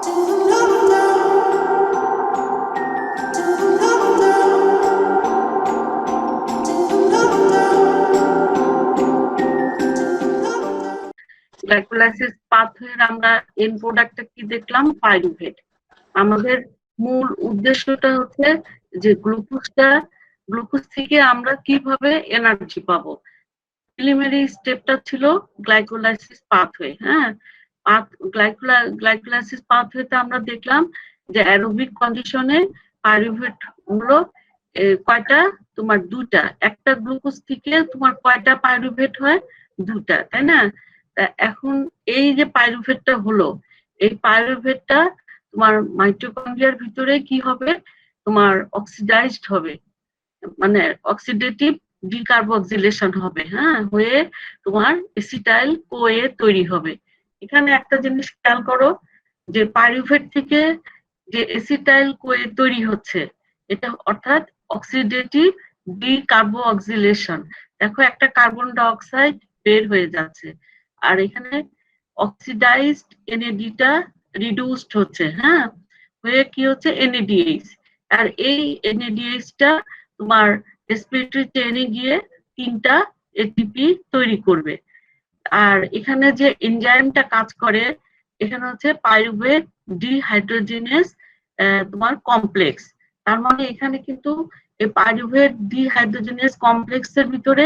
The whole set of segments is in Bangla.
গ্লাইকোলাইসিস পাথওয়ের আমরা এন্ড প্রোডাক্টটা কি দেখলাম, পাইরুভেট। আমাদের মূল উদ্দেশ্যটা হচ্ছে যে গ্লুকোজ থেকে আমরা কিভাবে এনার্জি পাবো। প্রিলিমিনারি স্টেপটা ছিল গ্লাইকোলাইসিস পাথওয়ে। হ্যাঁ, গ্লাইকোলাইসিস পাথওয়েতে আমরা দেখলাম যে অ্যারোবিক কন্ডিশনে পাইরুভেট গুলো কয়টা, তোমার দুটা। একটা গ্লুকোজ থেকে তোমার কয়টা পাইরুভেট হয়, দুটা, তাই না? এখন এই যে পাইরুভেটটা হলো, এই পাইরুভেটটা তোমার মাইটোকন্ড্রিয়ার ভিতরে কি হবে, তোমার অক্সিডাইজড হবে, মানে অক্সিডেটিভ ডিকার্বক্সিলেশন হবে। হ্যাঁ, হয়ে তোমার এসিটাইল কোয়ে তৈরি হবে। এখানে একটা জিনিস খেয়াল করো যে পাইরুভেট থেকে যে এসিটাইল কোয়ে তৈরি হচ্ছে, এটা অর্থাৎ অক্সিডেটিভ ডিকার্বক্সিলেশন। দেখো একটা কার্বন ডাই অক্সাইড বের হয়ে যাচ্ছে, আর এখানে অক্সিডাইজড এনএডিটা রিডিউসড হচ্ছে। হ্যাঁ, হয়ে কি হচ্ছে, এনএডিএইচ। আর এই এনএডিএইচটা তোমার রেসপিরেটরি চেইনে গিয়ে 3টা এটিপি তৈরি করবে। আর এখানে যে এনজাইমটা কাজ করে, এখানে হচ্ছে পাইরুভেট ডিহাইড্রোজেনেস তোমার কমপ্লেক্স। তার মানে এখানে কিন্তু এই পাইরুভেট ডিহাইড্রোজেনেস কমপ্লেক্সের ভিতরে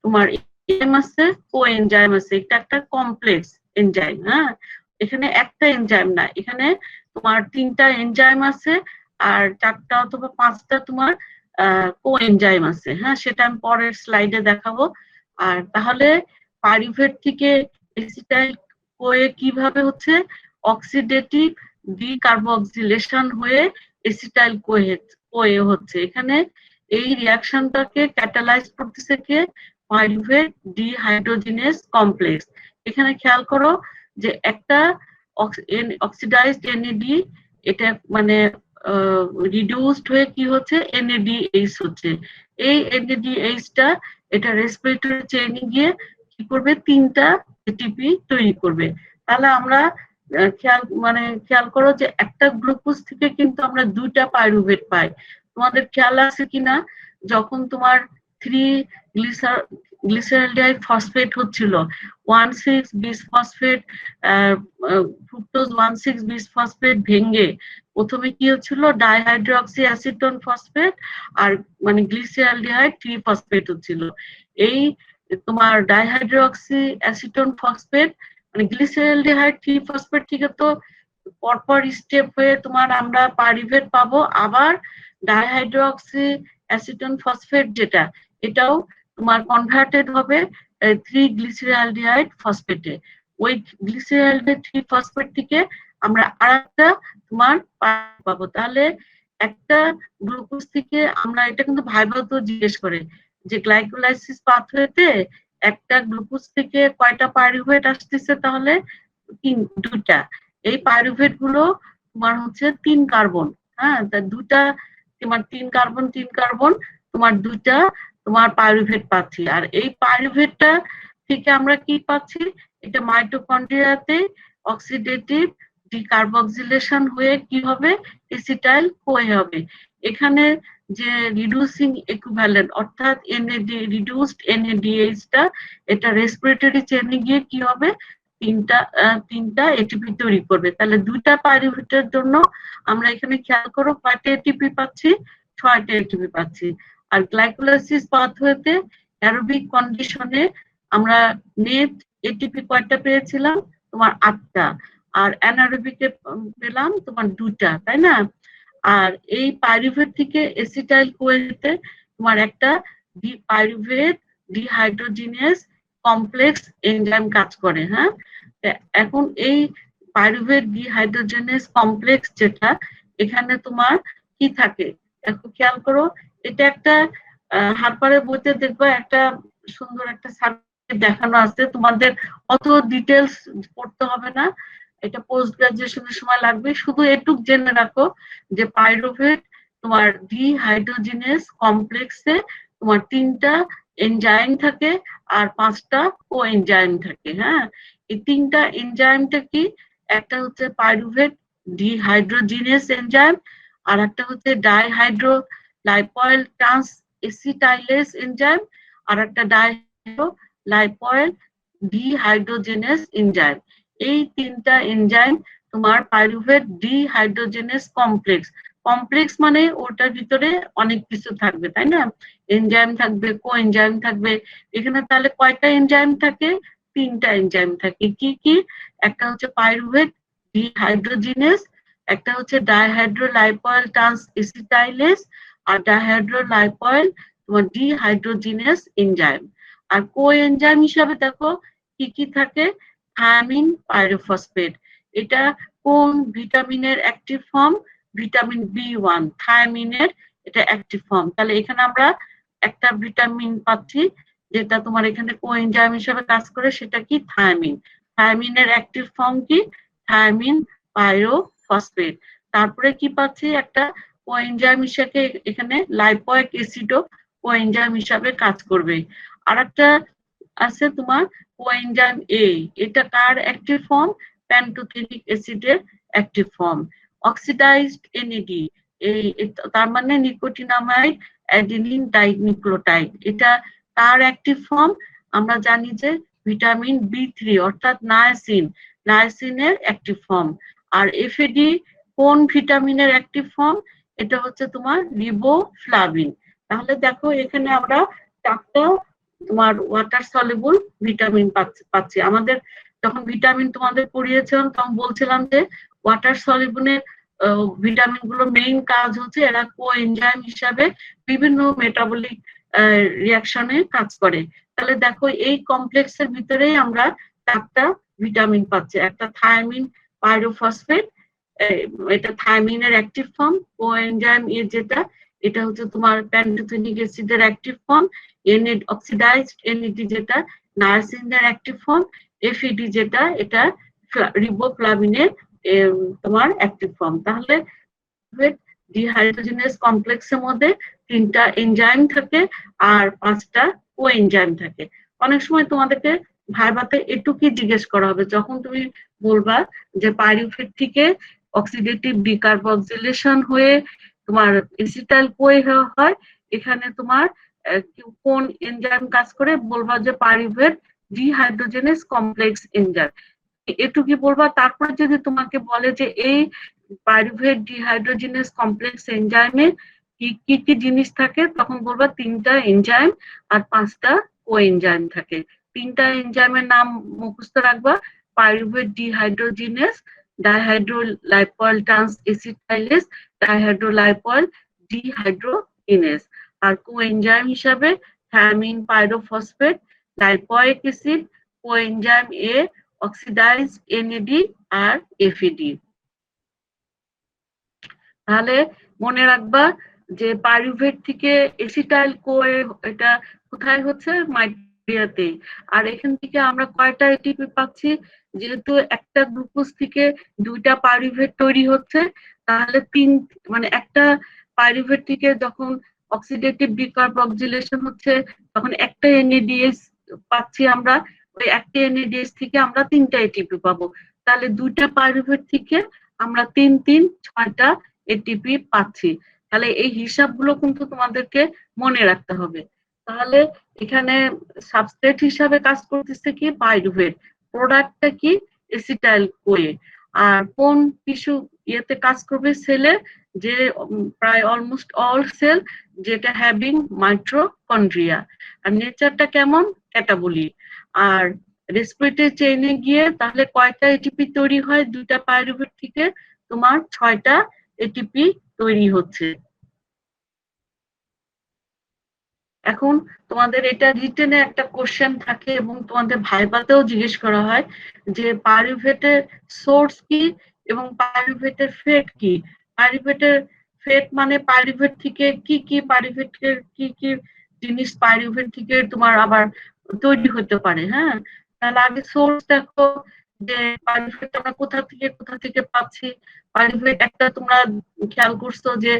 তোমার এনজাইম আছে, কোএনজাইম আছে। এটা একটা কমপ্লেক্স এনজাইম। হ্যাঁ, এখানে একটা এনজাইম না, এখানে তোমার 3টা এনজাইম আছে, আর 4টা অথবা 5টা তোমার কোএনজাইম আছে। হ্যাঁ, সেটা আমি পরের স্লাইডে দেখাবো। আর তাহলে পাইরুভেট থেকে এসিটাইল কোয়ে কিভাবে হচ্ছে, অক্সিডেটিভ ডিকার্বক্সিলেশন হয়ে এসিটাইল কোয়ে হচ্ছে। এখানে এই রিঅ্যাকশনটাকে ক্যাটালাইজ করতেছে কে, পাইরুভেট ডিহাইড্রোজেনেস কমপ্লেক্স। এখানে খেয়াল করো যে একটা অক্সিডাইজড এনএডি, এটা মানে রিডিউসড হয়ে কি হচ্ছে, এনএডিএইচ হচ্ছে। এই এনএডিএইচটা এটা রেসপিরেটরি চেইনে গিয়ে কি করবে, 3টা এটিপি তৈরি করবে। তাহলে আমরা খেয়াল করো যে একটা গ্লুকোজ থেকে কিন্তু আমরা 2টা পাইরুভেট পাই। তোমাদের খেয়াল আছে কিনা, যখন তোমার 3 গ্লিসারলডিহাইড ফসফেট হচ্ছিল, 1,6 বিসফসফেট, ফ্রুক্টোজ 1,6 বিসফসফেট ভেঙে প্রথমে কি হচ্ছিল, ডাইহাইড্রোক্সি অ্যাসিটোন ফসফেট আর মানে গ্লিসারলডিহাইড 3 ফসফেট হচ্ছিল। এই তোমার ডাইহাইড্রোক্সি অ্যাসিটোন ফসফেট মানে গ্লিসারলডিহাইড 3 ফসফেট থেকে তো পরপর স্টেপ হয়ে তোমার আমরা পাইরুভেট পাবো। আবার ডাইহাইড্রোক্সি অ্যাসিটোন ফসফেট যেটা, এটাও তোমার কনভার্টেড হবে 3 গ্লিসারলডিহাইড ফসফেটে। ওই গ্লিসারলডিহাইড 3 ফসফেট থেকে আমরা আরেকটা তোমার পাবো। তাহলে একটা গ্লুকোজ থেকে আমরা, এটা কিন্তু ভাইবাতো জিজ্ঞেস করে যে গ্লাইকোলাইসিস পাথওয়েতে একটা গ্লুকোজ থেকে কয়টা পাইরুভেট আসতেছে, তাহলে 2টা। এই পাইরুভেট গুলো তোমার হচ্ছে 3 কার্বন। হ্যাঁ, তা 2টা তোমার 3 কার্বন তোমার 2টা তোমার পাইরুভেট পাচ্ছি। আর এই পাইরুভেটটা থেকে আমরা কি পাচ্ছি, এটা মাইটোকন্ড্রিয়াতে অক্সিডেটিভ ডিকার্বক্সিলেশন হয়ে কি হবে, এসিটাইল কোয়ে হবে। এখানে যে রিডিউসিং ইকুইভ্যালেন্ট অর্থাৎ রিডিউসড এনএডিএইচটা, এটা রেসপিরেটরি চেইনে গিয়ে কি হবে, 3টা এটিপি তৈরি করবে। তাহলে 2টা পাইরুভেটের জন্য আমরা এখানে খেয়াল করো কয়টা এটিপি পাচ্ছি, 6টা এটিপি পাচ্ছি। আর গ্লাইকোলাইসিস পাথওয়েতে অ্যারোবিক কন্ডিশনে আমরা নেট এটিপি কয়টা পেয়েছিলাম, তোমার 8টা। আর অ্যানারোবিকে পেলাম তোমার 2টা, তাই না? আর এই পাইরুভেট থেকে এসিটাইল কোয়েতে তোমার একটা পাইরুভেট ডিহাইড্রোজিনেস কমপ্লেক্স এনজাইম কাজ করে। হ্যাঁ, এখন এই পাইরুভেট ডিহাইড্রোজেনেস কমপ্লেক্স যেটা, এখানে তোমার কি থাকে, একটু খেয়াল করো। এটা একটা হারপারের বইতে দেখবা একটা সুন্দর একটা সার্কিট দেখানো আছে, তোমাদের অত ডিটেলস পড়তে হবে না, এটা পোস্ট গ্রাজুয়েশনের সময় লাগবে। শুধু এটুক জেনে রাখো যে পাইরুভেট তোমার ডিহাইড্রোজিনেস কমপ্লেক্সে তোমার 3টা এনজাইম থাকে আর 5টা কোএনজাইম থাকে। হ্যাঁ, এই 3টা এনজাইমটা কি, একটা হচ্ছে পাইরুভেট ডিহাইড্রোজিনেস এনজাইম, আর একটা হচ্ছে ডাইহাইড্রো লাইপয়েল ট্রান্স এসিটাইলেস এনজাইম, আর একটা ডাইহাইড্রো লাইপয়েল ডিহাইড্রোজেনেস এনজাইম। এই তিনটা এনজাইম তোমার পাইরুভেট ডিহাইড্রোজেনেস কমপ্লেক্স। কমপ্লেক্স মানে ওটার ভিতরে অনেক কিছু থাকবে, তাই না? এনজাইম থাকবে, কোএনজাইম থাকবে। এখানে তাহলে কয়টা এনজাইম থাকে? তিনটা এনজাইম থাকে। কি কি? একটা হচ্ছে পাইরুভেট ডিহাইড্রোজিনেস, একটা হচ্ছে ডাইহাইড্রোলাইপয়েল ট্রান্স এসিটাইলেস, আর ডাইহাইড্রোলাইপয়েল তোমার ডিহাইড্রোজিনেস এনজাইম। আর কোএনজাইম হিসাবে দেখো কি কি থাকে? Thymine pyrophosphate. এটা কোন ভিটামিনের অ্যাক্টিভ ফর্ম? ভিটামিন বি1, থায়ামিনের এটা অ্যাক্টিভ ফর্ম। তাহলে এখানে আমরা একটা ভিটামিন পাচ্ছি যেটা তোমার এখানে কোএনজাইম হিসেবে কাজ করে, সেটা কি? থায়ামিন। থায়ামিনের অ্যাক্টিভ ফর্ম কি? Thymine pyrophosphate. তারপরে কি পাচ্ছি? একটা কোএনজাইম হিসেবে এখানে লাইপোইক অ্যাসিডও কোএনজাইম হিসাবে কাজ করবে। আর একটা আছে তোমার কোএনজাইম এ, এটা কার অ্যাক্টিভ ফর্ম? প্যান্টোথেনিক অ্যাসিডের অ্যাক্টিভ ফর্ম। অক্সিডাইজড এনএডি, এই তার মানে নিকোটিনামাইড অ্যাডিনিন ডাইনিউক্লিওটাইড, এটা কার অ্যাক্টিভ ফর্ম? আমরা জানি যে ভিটামিন বি3 অর্থাৎ নায়াসিন, নায়াসিনের অ্যাক্টিভ ফর্ম। আর এফএডি কোন ভিটামিনের অ্যাক্টিভ ফর্ম? এটা হচ্ছে তোমার রিবোফ্লাভিন। তাহলে দেখো এখানে আমরা চারটা তোমার ওয়াটার সলিবল ভিটামিন পাচ্ছি। আমাদের যখন ভিটামিন তোমাদের পড়িয়েছিলাম তখন বলছিলাম যে ওয়াটার সলিবলের ভিটামিন গুলো মেইন কাজ হচ্ছে এরা কোএনজাইম হিসাবে বিভিন্ন মেটাবলিক রিয়াকশনে কাজ করে। তাহলে দেখো এই কমপ্লেক্সের ভিতরেই আমরা চারটা ভিটামিন পাচ্ছি। একটা থায়ামিন পাইরোফসফেট, এটা থায়ামিনের অ্যাক্টিভ ফর্ম। কোএনজাইম এ যেটা, এটা হচ্ছে তোমার প্যান্টোথেনিক অ্যাসিডের অ্যাক্টিভ ফর্ম। অক্সিডাইজড এনএডি যেটা নায়াসিনের অ্যাক্টিভ ফর্ম। এফইডি যেটা, এটা রিবোফ্লাভিনের তোমার অ্যাক্টিভ ফর্ম। তাহলে ডিহাইড্রোজেনেস কমপ্লেক্সের মধ্যে তিনটা এনজাইম থাকে আর পাঁচটা কোএনজাইম থাকে। অনেক সময় তোমাদেরকে ভাইভাতে এটুকুই জিজ্ঞেস করা হবে যখন তুমি বলবা যে পাইরুভেট থেকে অক্সিডেটিভ ডিকার্বক্সিলেশন হয়ে তোমার এসিটাইল কোয়ে হয়, এখানে তোমার কোন এনজাইম কাজ করে? বলবা যে পাইরুভেট ডিহাইড্রোজেনেস কমপ্লেক্স এনজাইম, এটুকুই বলবা। তারপরে যদি তোমাকে বলে যে এই পাইরুভেট ডিহাইড্রোজেনেস কমপ্লেক্স এনজাইমে কি কি কি জিনিস থাকে, তখন বলবা তিনটা এনজাইম আর পাঁচটা কোএনজাইম থাকে। তিনটা এনজাইমের নাম মুখস্থ রাখবা: pyruvate dehydrogenase, dihydrolipoyl transacetylase, dihydrolipoyl dehydrogenase. আর কোএনজাইম হিসাবে thiamine pyrophosphate, lipoic acid, coenzyme A, oxidised NAD আর এফইডি। তাহলে মনে রাখবা যে পাইরুভেট থেকে এসিটাইল কোয়ে এটা কোথায় হচ্ছে? মাইটোকন্ড্রিয়াতে। আর এখান থেকে আমরা কয়টা এটিপি পাচ্ছি? যেহেতু একটা গ্লুকোজ থেকে দুইটা পাইরুভেট তৈরি হচ্ছে, তাহলে মানে একটা পাইরুভেট থেকে যখন অক্সিডেটিভ ডিকার্বক্সিলেশন হচ্ছে তখন একটা এনএডিএস পাচ্ছি আমরা। ওই একটা এনএডিএস থেকে আমরা তিনটা এটিপি পাবো। তাহলে দুইটা পাইরুভেট থেকে আমরা ছয়টা এটিপি পাচ্ছি। তাহলে এই হিসাবগুলো কিন্তু তোমাদেরকে মনে রাখতে হবে। তাহলে এখানে সাবস্ট্রেট হিসাবে কাজ করতেছে কি? পাইরুভেট। প্রোডাক্টটা কি? এসিটাইল কোয়ে। আর কোন টিস্যু ইয়েতে কাজ করবে? সেলে, যে প্রায় অলমোস্ট অল সেল যেটা হ্যাভিং মাইটোকন্ড্রিয়া। আর নেচারটা কেমন? ক্যাটাবলিক। আর রেসপিরেটরি চেইনে গিয়ে তাহলে কয়টা এটিপি তৈরি হয়? দুইটা পাইরুভেট থেকে তোমার 6টা এটিপি তৈরি হচ্ছে। এখন তোমাদের এটা রিটেনে একটা কোশ্চেন থাকে এবং তোমাদের ভাইভাতেও জিজ্ঞেস করা হয় যে পাইরুভেটের সোর্স কি এবং পাইরুভেটের ফেট কি? পাইরুভেটের ফেট মানে পাইরুভেট থেকে কি কি, পাইরুভেটের কি কি জিনিস পাইরুভেট থেকে তোমার আবার তৈরি হতে পারে। হ্যাঁ, তাহলে আগে সোর্স দেখো যে পাইরুভেট আমরা কোথা থেকে পাচ্ছি। পাইরুভেট একটা তোমরা খেয়াল করছো যে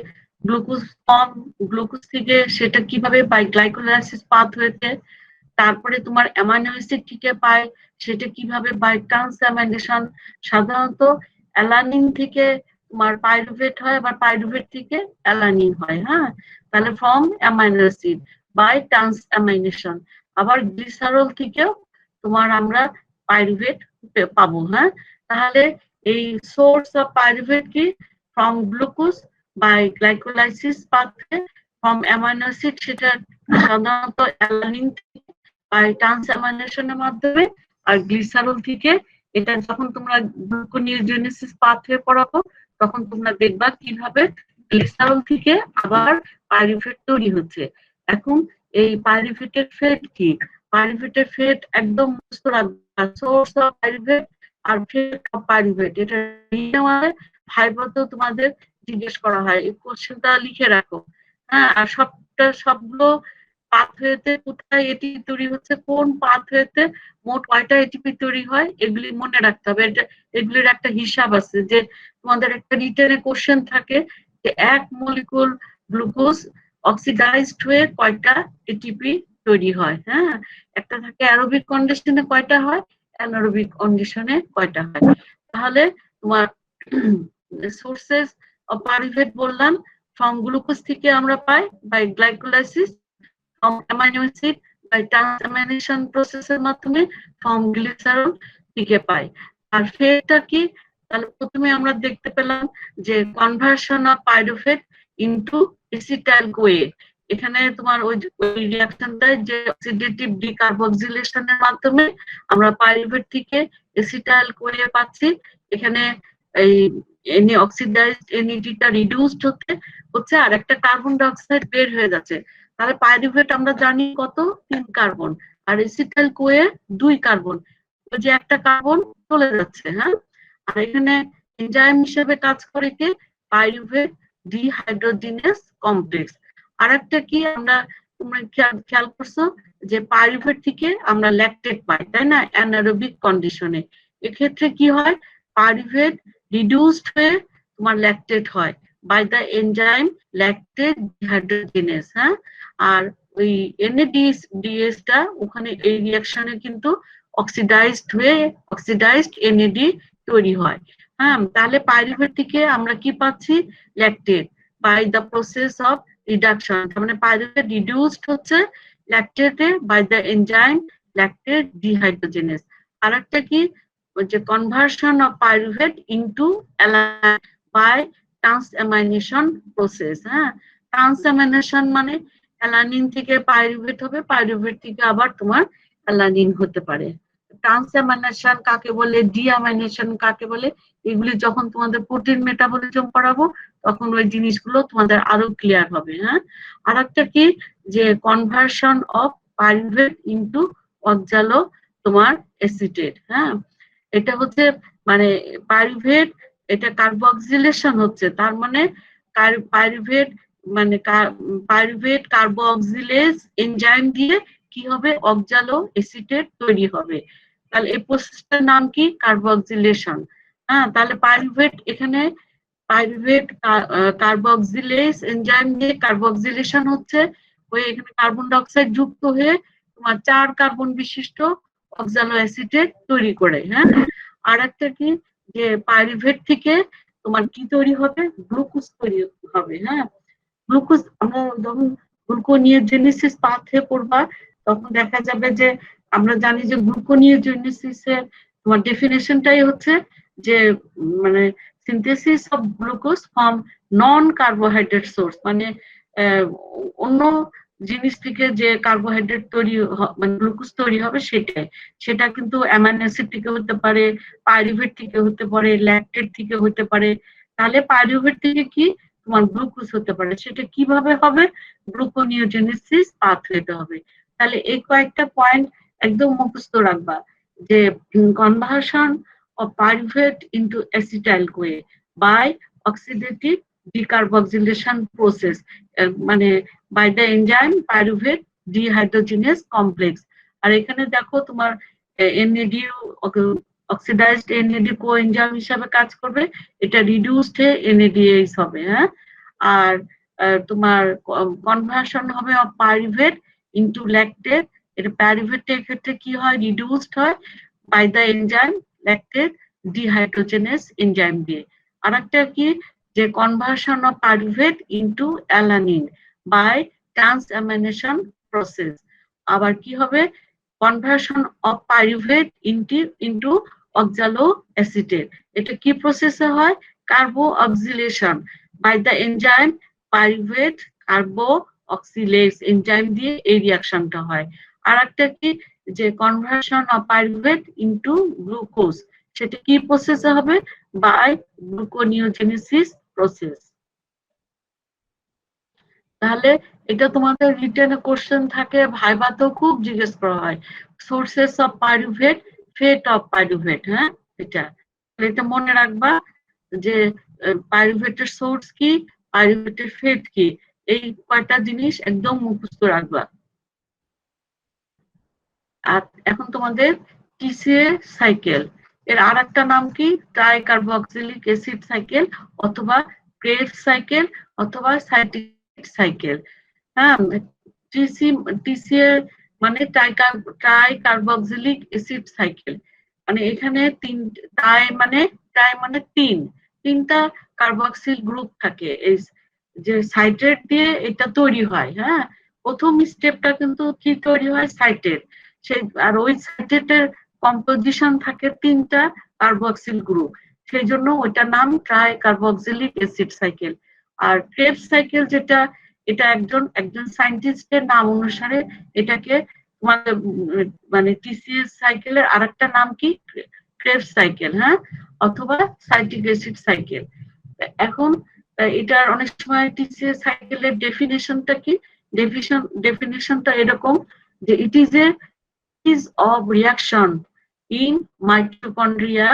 গ্লুকোজ ফর্ম, গ্লুকোজ থেকে সেটা কিভাবে বাই গ্লাইকোলাইসিস পাথ হয়েছে। তারপরে তোমার অ্যামাইনো অ্যাসিড থেকে পায়, সেটা কিভাবে বাই ট্রান্সঅ্যামাইনেশন। সাধারণত অ্যালানিন থেকে তোমার পাইরুভেট হয়, আবার পাইরুভেট থেকে অ্যালানিন হয়। হ্যাঁ, তাহলে ফ্রম অ্যামাইনো অ্যাসিড বাই ট্রান্সঅ্যামাইনেশন। আবার গ্লিসারল থেকেও তোমার আমরা পাইরুভেট পাবো। হ্যাঁ, তাহলে এই সোর্স অফ পাইরুভেট কি? From glucose by glycolysis pathway, from amino acid সেটা সাধারণত অ্যালানিন বাই ট্রান্সঅ্যামাইনেশনের মাধ্যমে, আর গ্লিসারল থেকে এটা যখন তোমরা গ্লুকোনিওজেনেসিস পাথওয়ে পড়াবো তখন তোমরা দেখবা কিভাবে গ্লিসারল থেকে আবার পাইরুভেট তৈরি হচ্ছে। এখন এই পাইরুভেটের ফেট কি? পাইরুভেটের ফেট একদম মুখস্থ রাখবা, সোর্স অফ পাইরুভেট আর ফেট অফ পাইরুভেট। এটা ভাইবাতেও তোমাদের জিজ্ঞেস করা হয়, এই কোশ্চেনটা লিখে রাখো। হ্যাঁ, আর সবগুলো পাথওয়েতে কোথায় এটি তৈরি হচ্ছে, কোন পাথওয়েতে মোট কয়টা এটিপি তৈরি হয়, এগুলি মনে রাখতে হবে। এগুলির একটা হিসাব আছে, যে তোমাদের একটা রিটেনে কোশ্চেন থাকে যে এক মলিকুল গ্লুকোজ অক্সিডাইজড হয়ে কয়টা এটিপি তৈরি হয়। হ্যাঁ, একটা থাকে অ্যারোবিক কন্ডিশনে কয়টা হয়, অ্যানারোবিক কন্ডিশনে কয়টা হয়। তাহলে তোমার সোর্সেস অফ পাইরুভেট বললাম, ফ্রম গ্লুকোজ থেকে আমরা পাই by glycolysis, from amino acid by transamination প্রসেসের মাধ্যমে, ফ্রম গ্লিসারল থেকে পাই। আর ফেটটা কি? তাহলে প্রথমে আমরা দেখতে পেলাম যে conversion of pyruvate into acetyl CoA. এখানে তোমার ওই রিঅ্যাকশনটা যে অক্সিডেটিভ ডিকার্বক্সিলেশনের মাধ্যমে আমরা পাইরুভেট থেকে এসিটাইল কোয়ে পাচ্ছি। এখানে এই অক্সিডাইজড এনএডিটা রিডিউসড হচ্ছে আর একটা কার্বন ডাই অক্সাইড বের হয়ে যাচ্ছে। তাহলে পাইরুভেট আমরা জানি কত? 3 কার্বন, আর এসিটাইল কোয়ে 2 কার্বন, ওই যে একটা কার্বন চলে যাচ্ছে। হ্যাঁ, আর এখানে এনজাইম হিসেবে কাজ করে কি? Pyruvate dehydrogenase complex. আর একটা কি আমরা, তোমরা খেয়াল করছো যে পাইরুভেট থেকে আমরা ল্যাকটেট পাই, তাই না, অ্যানারোবিক কন্ডিশনে। এক্ষেত্রে কি হয়? পাইরুভেট রিডিউসড হয়ে তোমার ল্যাকটেট হয় by the enzyme lactate dehydrogenase. হ্যাঁ, আর ওই এনএডিএসটা ওখানে এই রিঅ্যাকশনে কিন্তু অক্সিডাইজড হয়ে অক্সিডাইজড এনএডি তৈরি হয়। হ্যাঁ, তাহলে পাইরুভেট থেকে আমরা কি পাচ্ছি? Lactate by the process of reduction. তার মানে পাইরুভেট রিডিউসড হচ্ছে ল্যাকটেটে by the enzyme lactate dehydrogenase. আর একটা কি? যে conversion of pyruvate into alanine by transamination process. হ্যাঁ, ট্রান্সঅ্যামাইনেশন মানে অ্যালানিন থেকে পাইরুভেট হবে, পাইরুভেট থেকে আবার তোমার অ্যালানিন হতে পারে। ট্রান্সঅ্যামাইনেশন কাকে বলে, ডিঅ্যামাইনেশন কাকে বলে, এগুলি যখন তোমাদের প্রোটিন মেটাবলিজম পড়াবো তখন ওই জিনিসগুলো তোমাদের আরো ক্লিয়ার হবে। হ্যাঁ, আর একটা কি? যে কনভার্সন অফ পাইরুভেট ইনটু অক্সালো তোমার অ্যাসিটেট। হ্যাঁ, এটা হচ্ছে মানে পাইরুভেট, এটা কার্বক্সিলেশন হচ্ছে, তার মানে পাইরুভেট মানে পাইরুভেট কার্বক্সিলেজ এনজাইম দিয়ে কি হবে? অক্সালো অ্যাসিটেট তৈরি হবে। তাহলে এই প্রসেসটার নাম কি? কার্বক্সিলেশন। হ্যাঁ, তাহলে পাইরুভেট এখানে পাইরুভেট কার্বক্সিলেজ এনজাইম দিয়ে কার্বক্সিলেশন হচ্ছে, হয়ে এখানে কার্বন ডাই অক্সাইড যুক্ত হয়ে তোমার 4 কার্বন বিশিষ্ট অক্সালো অ্যাসিটেট তৈরি করে। হ্যাঁ, আর একটা কি? যে পাইরুভেট থেকে তোমার কি তৈরি হবে? গ্লুকোজ তৈরি হবে। হ্যাঁ, গ্লুকোজ আমরা যখন গ্লুকোনিওজেনেসিস পাথওয়ে পড়বা তখন দেখা যাবে যে আমরা জানি যে গ্লুকোনিওজেনেসিসের তোমার ডেফিনেশনটাই হচ্ছে যে মানে synthesis of glucose from non carbohydrate source, মানে অন্য জিনিস থেকে যে কার্বোহাইড্রেট তৈরি মানে গ্লুকোজ তৈরি হবে সেটা কিন্তু অ্যামাইনো অ্যাসিড থেকে হতে পারে, পাইরুভেট থেকে হতে পারে, ল্যাকটেট থেকে হতে পারে। তাহলে পাইরুভেট থেকে কি তোমার গ্লুকোজ হতে পারে, সেটা কিভাবে হবে? গ্লুকোনিওজেনেসিস পাথওয়েতে হবে। তাহলে এই কয়েকটা পয়েন্ট একদম মুখস্থ রাখবা, যে conversion of pyruvate into acetyl CoA by oxidative decarboxylation process, মানে by the enzyme pyruvate dehydrogenase complex. আর এখানে দেখো তোমার এনএডি অক্সিডাইজড এনএডি কোএনজাইম হিসাবে কাজ করবে, এটা রিডিউসড হয়ে এনএডিএইচ হবে। হ্যাঁ, আর তোমার কনভার্সন হবে অফ পাইরুভেট ইনটু ল্যাকটেট, এটা পাইরুভেটের ক্ষেত্রে কি হয়? রিডিউসড হয় by the enzyme lactate dehydrogenase enzyme দিয়ে। আরেকটা কি, যে conversion of pyruvate into alanine by transamination process. আবার কি হবে, conversion of pyruvate into oxaloacetate. এটা কি প্রসেসে হয়, carboxylation by the enzyme pyruvate carboxylase enzyme দিয়ে এই রিয়াকশনটা হয়। আর একটা কি, যে conversion of pyruvate into glucose, সেটা কি প্রসেসে হবে, বাই গ্লুকোনিওজেনেসিস প্রসেস। তাহলে এটা তোমাদের রিটেনে কোশ্চেন থাকে, ভাইভাতেও খুব জিজ্ঞেস করা হয়, sources of pyruvate, fate of pyruvate. হ্যাঁ, এটা এটা মনে রাখবা যে পাইরুভেটের সোর্স কি, পাইরুভেটের ফেট কি, এই কয়টা জিনিস একদম মুখস্থ রাখবা। আর এখন তোমাদের টিসিএ সাইকেল, এর আর একটা নাম কি, ট্রাই কার্বক্সিলিক অ্যাসিড সাইকেল, অথবা ক্রেবস সাইকেল, অথবা সাইটিক সাইকেল। হ্যাঁ, টিসিএ মানে ট্রাই কার্বক্সিলিক অ্যাসিড সাইকেল। মানে এখানে ট্রাই মানে তিনটা কার্বক্সিল গ্রুপ থাকে, এই যে সাইট্রেট দিয়ে এটা তৈরি হয়। হ্যাঁ, প্রথম স্টেপটা কিন্তু কি তৈরি হয়, সাইটেট। সেই আর ওই সাইটেটের কম্পোজিশন থাকে তিনটা কার্বক্সিল গ্রুপ, সেই জন্য ওইটার নাম ট্রাই কার্বক্সিলিক অ্যাসিড সাইকেল। আর ক্রেবস সাইকেল যেটা, এটা একজন সায়েন্টিস্টের নাম অনুসারে এটাকে মানে টিসিএস সাইকেলের আরেকটা নাম কি, ক্রেবস সাইকেল। হ্যাঁ, অথবা সাইটিক অ্যাসিড সাইকেল। এখন এটার অনেক সময় টিসিএস সাইকেলের ডেফিনেশনটা কি, ডেফিনেশনটা এরকম যে it is a series of reaction in mitochondria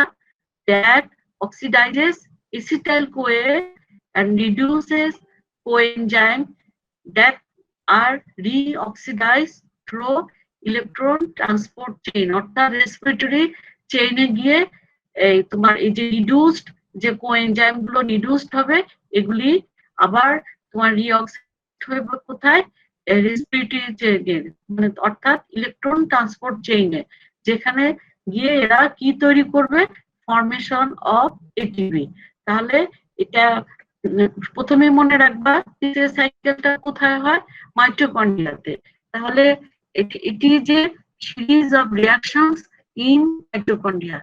that oxidizes acetyl-CoA and reduces coenzyme that are reoxidized through electron transport chain, অর্থাৎ রেসপিরেটরি চেইনে গিয়ে এই তোমার এই যে রিডিউসড যে কোএনজাইম গুলো রিডিউসড হবে, এগুলি আবার তোমার রিঅক্সিডেট হবে কোথায়, রেসপিরেটরি চেইনে, মানে অর্থাৎ ইলেকট্রন ট্রান্সপোর্ট চেইনে, যেখানে গিয়ে এরা কি তৈরি করবে, ফরমেশন অফ এটিপি। তাহলে এটা প্রথমে মনে রাখবা, টিসিএস সাইকেলটা কোথায় হয়, মাইটোকন্ড্রিয়াতে। তাহলে এটি যে series of reactions in mitochondria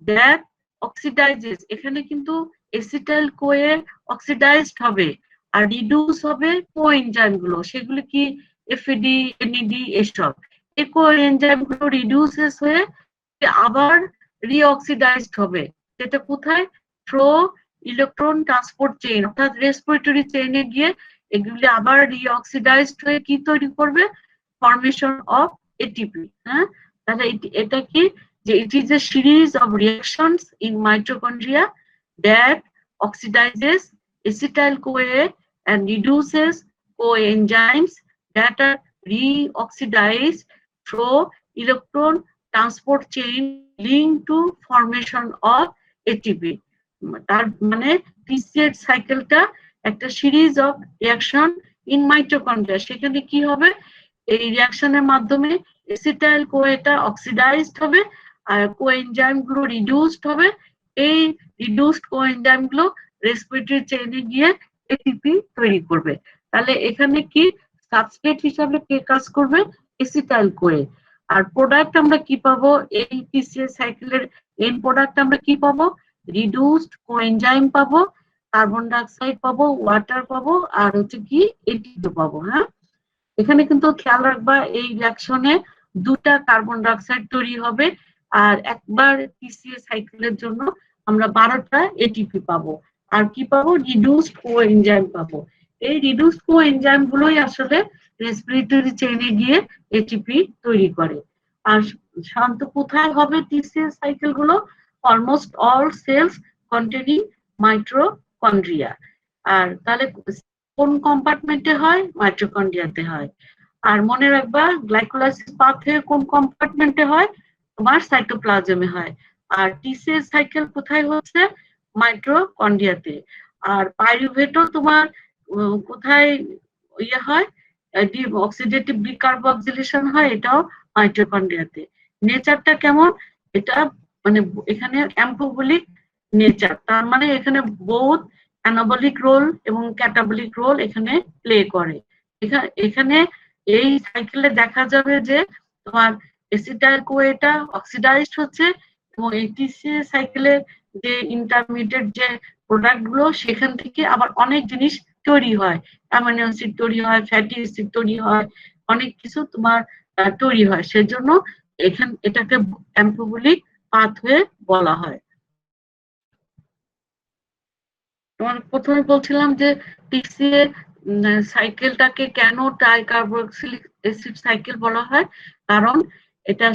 that oxidises, এখানে কিন্তু এসিটাইল কোয়ে অক্সিডাইজড হবে আর রিডিউস হবে কোএনজাইম গুলো, সেগুলো কি এফএডি, এনএডি, এসব। এই কোএনজাইম গুলো রিডিউসেস হয়ে আবার রিঅক্সিডাইজড হবে, যেটা কোথায়, থ্রো ইলেকট্রন ট্রান্সপোর্ট চেইন, অর্থাৎ রেসপিরেটরি চেইনে গিয়ে এগুলি আবার রিঅক্সিডাইজড হয়ে কি তৈরি করবে, ফরমেশন অফ এটিপি। হ্যাঁ, তাহলে এটা কি, যে it is a series of reactions in mitochondria that oxidizes acetyl-CoA and reduces coenzymes that are reoxidized through electron transport chain linked to formation of ATP. তার মানে টিসিএস সাইকেলটা একটা series of reaction in mitochondria. সেখানে কি হবে, এই রিঅ্যাকশনের মাধ্যমে এসিটাইল কোয়েটা অক্সিডাইজড হবে আর কোএনজাইম গুলো রিডিউসড হবে। এই রিডিউসড কোএনজাইম গুলো রেসপিরেটরি চেইনে গিয়ে এটিপি তৈরি করবে। তাহলে এখানে কি সাবস্ট্রেট হিসাবে কে কাজ করবে, এসিটাইল কোয়ে। আর প্রোডাক্ট আমরা কি পাবো, এই টিসিএস সাইকেলের এন্ড প্রোডাক্ট আমরা কি পাবো, রিডিউসড কোএনজাইম পাবো, কার্বন ডাই অক্সাইড পাবো, ওয়াটার পাবো, আর হচ্ছে কি এটিপি পাবো। হ্যাঁ, এখানে কিন্তু খেয়াল রাখবা, এই রিঅ্যাকশনে দুটা কার্বন ডাই অক্সাইড তৈরি হবে আর একবার টিসিএস সাইকেলের জন্য আমরা 12টা এটিপি পাবো। আর কি পাবো, রিডিউসড কোএনজাইম পাবো। এই রিডিউসড কোএনজাইম গুলোই আসলে রেসপিরেটরি চেইনে গিয়ে এটিপি তৈরি করে। আর শান্ত কোথায় হবে টিসিএস সাইকেল গুলো, almost all cells containing mitochondria. আর তাহলে কোন কম্পার্টমেন্টে হয়, মাইটোকন্ড্রিয়াতে হয়। আর মনে রাখবা, গ্লাইকোলাইসিস পাথওয়ে কোন কম্পার্টমেন্টে হয়, তোমার সাইটোপ্লাজমে হয়। আর টিসিএস সাইকেল কোথায় হচ্ছে, মাইটোকন্ড্রিয়াতে। আর পাইরুভেটও তোমার কোথায় ইয়ে হয়, অক্সিডেটিভ ডিকার্বক্সিলেশন হয়, এটাও মাইটোকন্ড্রিয়াতে। নেচারটা কেমন, এটা মানে এখানে অ্যাম্ফোবলিক নেচার, তার মানে এখানে বোথ অ্যানাবলিক রোল এবং ক্যাটাবলিক রোল এখানে প্লে করে। এখানে এই সাইকেলে দেখা যাবে যে তোমার এসিটাইল কোয়েটা অক্সিডাইজড হচ্ছে এবং এইটিসি সাইকেলের যে ইন্টারমিডিয়েট যে প্রোডাক্ট গুলো সেখান থেকে আবার অনেক জিনিস তৈরি হয়, অ্যামিনো অ্যাসিড তৈরি হয়, ফ্যাটি অ্যাসিড তৈরি হয়, অনেক কিছু তোমার তৈরি হয়। সেজন্য এটাকে অ্যাম্ফোবলিক পাথওয়ে বলা হয়। তোমার প্রথমে বলছিলাম যে টিসিএ সাইকেলটাকে কেন ট্রাইকার্বক্সিলিক অ্যাসিড সাইকেল বলা হয়, কারণ এটা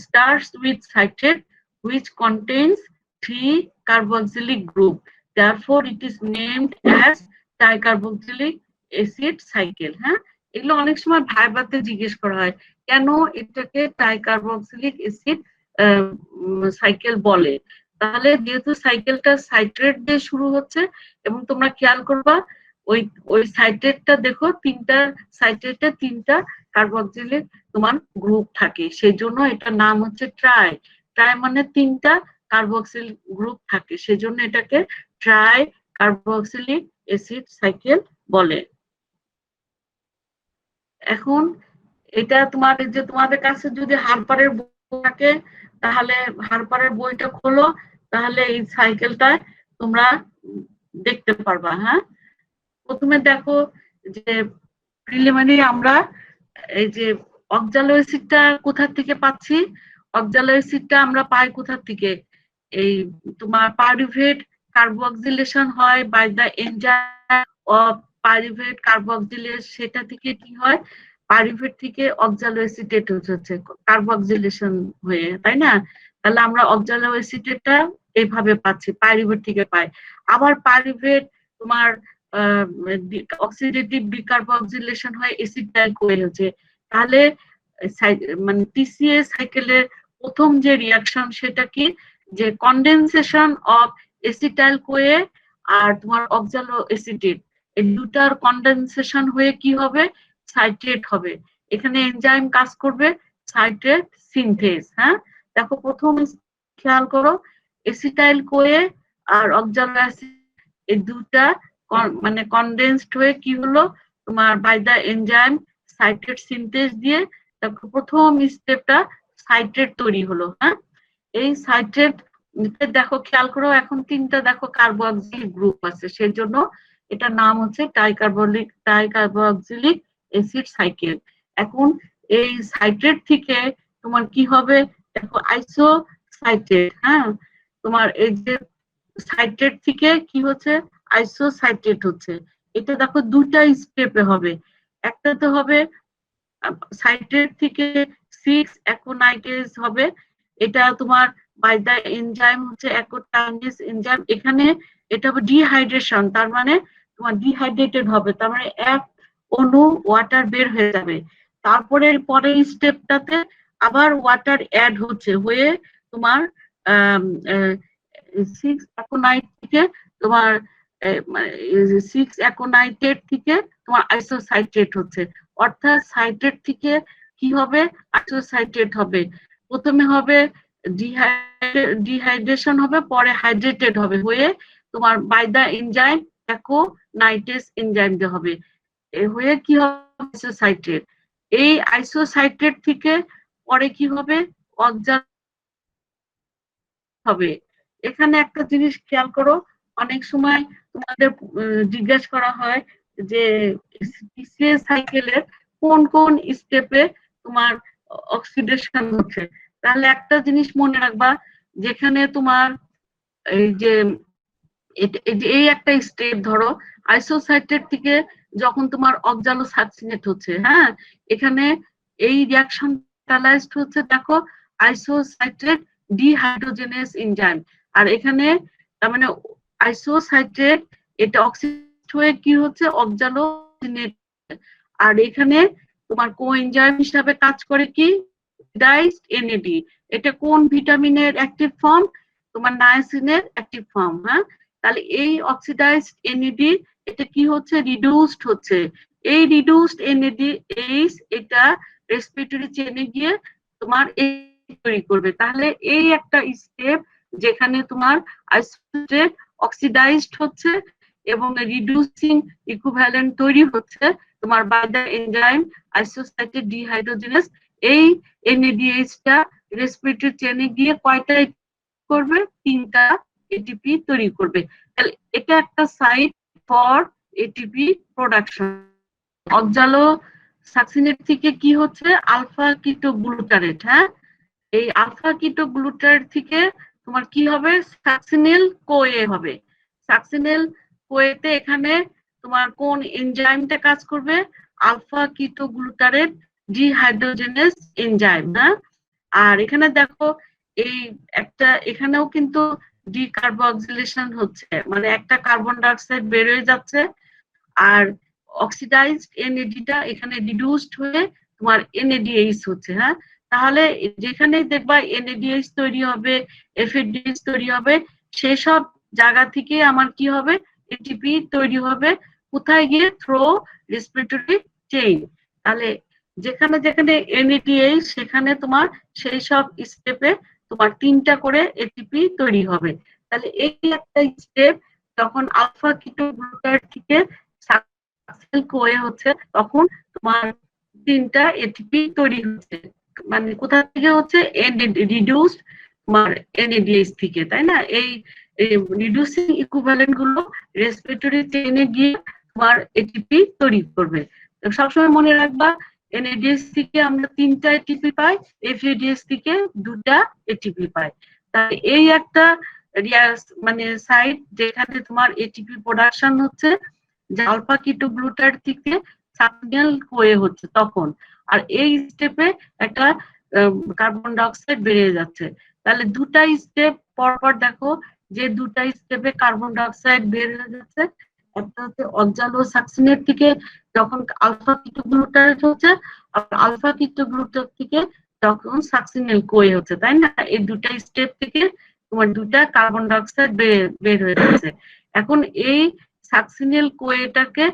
starts with citrate which contains 3 carboxylic group, therefore it is named as tricarboxylic acid cycle। হ্যাঁ, এগুলো অনেক সময় ভাইবাতে জিজ্ঞেস করা হয় কেন এটাকে ট্রাইকার্বক্সিলিক অ্যাসিড সাইকেল বলে। তাহলে যেহেতু সাইকেলটা সাইট্রেট দিয়ে শুরু হচ্ছে এবং তোমরা খেয়াল করবা ওই ওই সাইট্রেটটা দেখো তিনটা সাইট্রেটে তিনটা কার্বক্সিলিক তোমার গ্রুপ থাকে, সেই জন্য এটার নাম হচ্ছে ট্রাই। ট্রাই মানে তিনটা কার্বক্সিল গ্রুপ থাকে, সেজন্য এটাকে ট্রাই কার্বক্সিলিক অ্যাসিড সাইকেল বলে। এখন এটা তোমার যে তোমাদের কাছে যদি হারপারের বই থাকে তাহলে হারপারের বইটা খোলো, তাহলে এই সাইকেলটা তোমরা দেখতে পারবা। হ্যাঁ, প্রথমে দেখো যে প্রিলিমিনারি আমরা এই যে অক্সালো অ্যাসিডটা কোথা থেকে পাচ্ছি। অক্সালো অ্যাসিডটা আমরা পাই কোথা থেকে, এই তোমার পাইরুভেট কার্বক্সিলেশন হয় by the enzyme of pyruvate carboxylase, সেটা থেকে কি হয় পাইরুভেট থেকে অক্সালো অ্যাসিটেট হচ্ছে কার্বক্সিলেশন হয়ে, তাই না? তাহলে আমরা অক্সালো অ্যাসিটেটটা এইভাবে পাচ্ছি, পাইরুভেট থেকে পাই। আবার পাইরুভেট তোমার অক্সিডেটিভ ডিকার্বক্সিলেশন হয় এসিটাইল কোয়ে হচ্ছে। তাহলে মানে টিসিএ সাইকেলের প্রথম যে রিঅ্যাকশন সেটা কি, যে কনডেনসেশন অফ এসিটাইল কোয়ে আর তোমার অক্সালো অ্যাসিটেট, এই দুটার কনডেনসেশন হয়ে কি হবে সাইট্রেট হবে। এখানে এনজাইম কাজ করবে সাইট্রেট সিনথেস। হ্যাঁ, দেখো প্রথম খেয়াল করো এসিটাইল কোয়ে আর অক্সালো অ্যাসিড এই দুটা মানে কনডেন্সড হয়ে কি হলো তোমার by the enzyme citrate synthase দিয়ে প্রথম স্টেপটা সাইট্রেট তৈরি হলো। হ্যাঁ, এই সাইট্রেট দেখো খেয়াল করো এখন তিনটা দেখো কার্বক্সিলিক গ্রুপ আছে, সেই জন্য এটার নাম হচ্ছে ট্রাইকার্বক্সিলিক অ্যাসিড সাইকেল। এখন এই সাইট্রেট থেকে তোমার কি হবে দেখো আইসো সাইট্রেট। হ্যাঁ, তোমার এই যে সাইট্রেট থেকে কি হচ্ছে আইসোসাইট্রেট হচ্ছে। এটা দেখো দুটা স্টেপে হবে, একটা তো হবে সাইট্রেট থেকে 6 অ্যাকোনাইটেজ হবে, এটা তোমার বাই দা এনজাইম হচ্ছে অ্যাকোটাইনেজ এনজাইম। এখানে এটা হবে ডিহাইড্রেশন, তার মানে তোমার ডিহাইড্রেটেড হবে, তার মানে এক অণু ওয়াটার বের হয়ে যাবে। তারপরে পরের স্টেপটাতে আবার ওয়াটার অ্যাড হচ্ছে হয়ে তোমার 6 অ্যাকোনাইট থেকে তোমার 6 অ্যাকোনাইটেড থেকে তোমার আইসোসাইট্রেট হচ্ছে, অর্থাৎ সাইট্রেট থেকে কি হবে আইসোসাইট্রেট হবে। প্রথমে হবে ডিহাইড্রেশন হবে, পরে হাইড্রেটেড হবে হয়ে তোমার by the enzyme aconitase enzyme দিয়ে হবে হয়ে কি হবে আইসোসাইট্রেট। এই আইসোসাইট্রেট থেকে পরে কি হবে অক্সাল হবে। এখানে একটা জিনিস খেয়াল করো, অনেক সময় তোমাদের জিজ্ঞাসা করা হয় যে টিসিএ সাইকেলের কোন কোন স্টেপে তোমার অক্সিডেশন হচ্ছে। তাহলে একটা জিনিস মনে রাখবা, যেখানে তোমার এই যে এই একটা স্টেপ ধরো আইসোসাইট্রেট থেকে যখন তোমার অক্সালো সাকসিনেট হচ্ছে, হ্যাঁ এখানে এই রিঅ্যাকশন ক্যাটালাইজড হচ্ছে দেখো আইসোসাইট্রেট ডিহাইড্রোজেনেস এনজাইম, আর এখানে তার মানে আইসোসাইট্রেট এটা অক্সিডেট হয়ে কি হচ্ছে অক্সালো, আর এখানে তোমার কোএনজাইম হিসাবে কাজ করে কি ডাইসড এনএডি। এটা কোন ভিটামিনের অ্যাক্টিভ ফর্ম, তোমার নায়াসিনের অ্যাক্টিভ ফর্ম। হ্যাঁ, তাহলে এই অক্সিডাইজড এনএডি এটা কি হচ্ছে রিডিউসড হচ্ছে, এই রিডিউসড এনএডি এইচ এটা রেসপিরেটরি চেনে গিয়ে তোমার এই তৈরি করবে। তাহলে এই একটা স্টেপ যেখানে তোমার আইসোলেটেড অক্সিডাইজড হচ্ছে এবং রিডিউসিং ইকুইভ্যালেন্ট তৈরি হচ্ছে তোমার বাই দ্য এনজাইম আইসোসাইটেড ডিহাইড্রোজেনেস। এই NADH টা রেসপিরেটরি চেনে গিয়ে কয়টা করবে? 3টা এটিপি তৈরি করবে। তাহলে এটা একটা site for ATP production. Oxalosuccinate থেকে কি হচ্ছে? Alpha ketoglutarate. হ্যাঁ, এই আলফা কিটোগ্লুটারেট থেকে তোমার কি হবে? সাকসিনেল কোয়ে হবে। সাকসিনেল কোয়েতে এখানে তোমার কোন এনজাইমটা কাজ করবে? Alpha ketoglutarate dehydrogenase enzyme. হ্যাঁ, আর এখানে দেখো এই একটা এখানেও কিন্তু ডিকার্বক্সিলেশন হচ্ছে, মানে একটা কার্বন ডাইঅক্সাইড বের হয়ে যাচ্ছে আর অক্সিডাইজড NAD এখানে রিডিউসড হয়ে তোমার NADH হচ্ছে। হ্যাঁ, তাহলে যেখানে দেখবা NADH তৈরি হবে, FADH তৈরি হবে, সেই সব জায়গা থেকে আমার কি হবে? এটিপি তৈরি হবে। কোথায় গিয়ে? Through respiratory chain. তাহলে যেখানে যেখানে NADH সেখানে তোমার সেই সব স্টেপে তোমার 3টা করে এটিপি তৈরি হবে। তাহলে এই একটা স্টেপ যখন আলফা কিটোগ্লুটারেট থেকে সাকসেল কোয়ে হচ্ছে তখন তোমার 3টা এটিপি তৈরি হচ্ছে। মানে কোথা থেকে হচ্ছে? রিডিউসড তোমার NADH থেকে, তাই না? এই রিডিউসিং ইকুইভ্যালেন্ট গুলো রেসপিরেটরি চেইনে গিয়ে তোমার এটিপি তৈরি করবে। সবসময় মনে রাখবা NADH থেকে আমরা 3টা এটিপি পাই, FADH থেকে 2টা এটিপি পাই। তাই এই একটা মানে সাইট যেখানে তোমার এটিপি প্রোডাকশন হচ্ছে যে আলফা কিটোগ্লুটারেট থেকে সাকসিনেল কোয়ে হচ্ছে তখন। আর এই স্টেপে একটা কার্বন ডাইঅক্সাইড বেরিয়ে যাচ্ছে। তাহলে 2টা স্টেপ পর পর দেখো যে 2টা স্টেপে কার্বন ডাইঅক্সাইড বের হয়ে যাচ্ছে। একটা হচ্ছে অক্সালো সাকসিনেট থেকে যখন আলফা কিটোগ্লুটারেট হচ্ছে, আর আলফা কিটোগ্লুটারেট থেকে তখন সাকসিনেল কোয়ে হচ্ছে, তাই না? এই 2টা স্টেপ থেকে তোমার 2টা কার্বন ডাইঅক্সাইড বের হয়ে যাচ্ছে। এখন এই সাকসিনেল কোয়েটাকে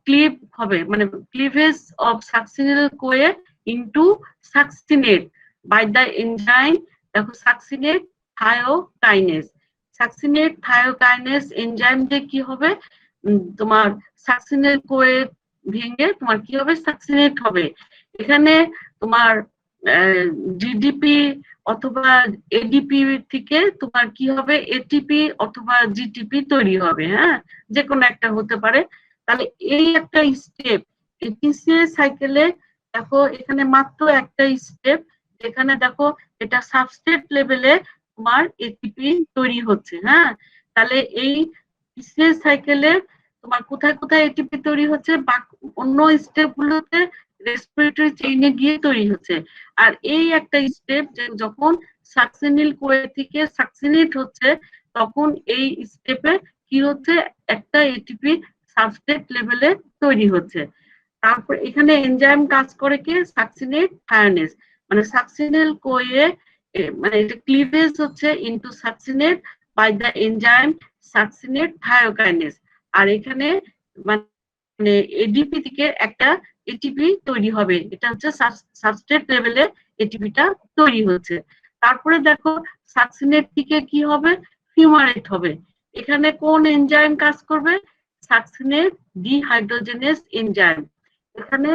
ক্লিভ হবে, মানে cleavage of succinyl CoA into succinate by the enzyme. দেখো succinate thiokinase. Succinate thiokinase enzyme দিয়ে কি হবে? তোমার সাকসিনেল কোয়ে ভেঙে তোমার কি হবে? সাকসিনেট হবে। এখানে তোমার জিডিপি অথবা এডিপি থেকে তোমার কি হবে? এটিপি অথবা জিটিপি তৈরি হবে। হ্যাঁ, যে কোনো একটা হতে পারে। তাহলে এই একটা স্টেপ TCA সাইকেলে দেখো এখানে মাত্র একটা স্টেপ, যেখানে দেখো এটা সাবস্ট্রেট লেভেলে তোমার এটিপি তৈরি হচ্ছে। হ্যাঁ, তাহলে এই TCA সাইকেলে তোমার কোথায় কোথায় এটিপি তৈরি হচ্ছে? অন্য স্টেপ গুলোতে রেসপিরেটরি চেইনে গিয়ে তৈরি হচ্ছে। আর এই একটা স্টেপ যখন সাকসিনিল কোয়ে থেকে সাকসিনেট হচ্ছে তখন এই স্টেপে কি হচ্ছে? একটা এটিপি সাবস্ট্রেট লেভেলে তৈরি হচ্ছে। তারপর এখানে এনজাইম কাজ করে কি? সাকসিনেট থায়োনেজ, মানে সাকসিনেল কোয়ে মানে এটা ক্লিভেজ হচ্ছে into succinate by the enzyme succinate thiokinase. আর এখানে মানে এডিপি থেকে একটা এটিপি তৈরি হবে। এটা হচ্ছে সাবস্ট্রেট লেভেলে এটিপিটা তৈরি হচ্ছে। তারপরে দেখো সাকসিনেট থেকে কি হবে? ফিউমারেট হবে। এখানে কোন এনজাইম কাজ করবে? Succinate dehydrogenase enzyme. এখানে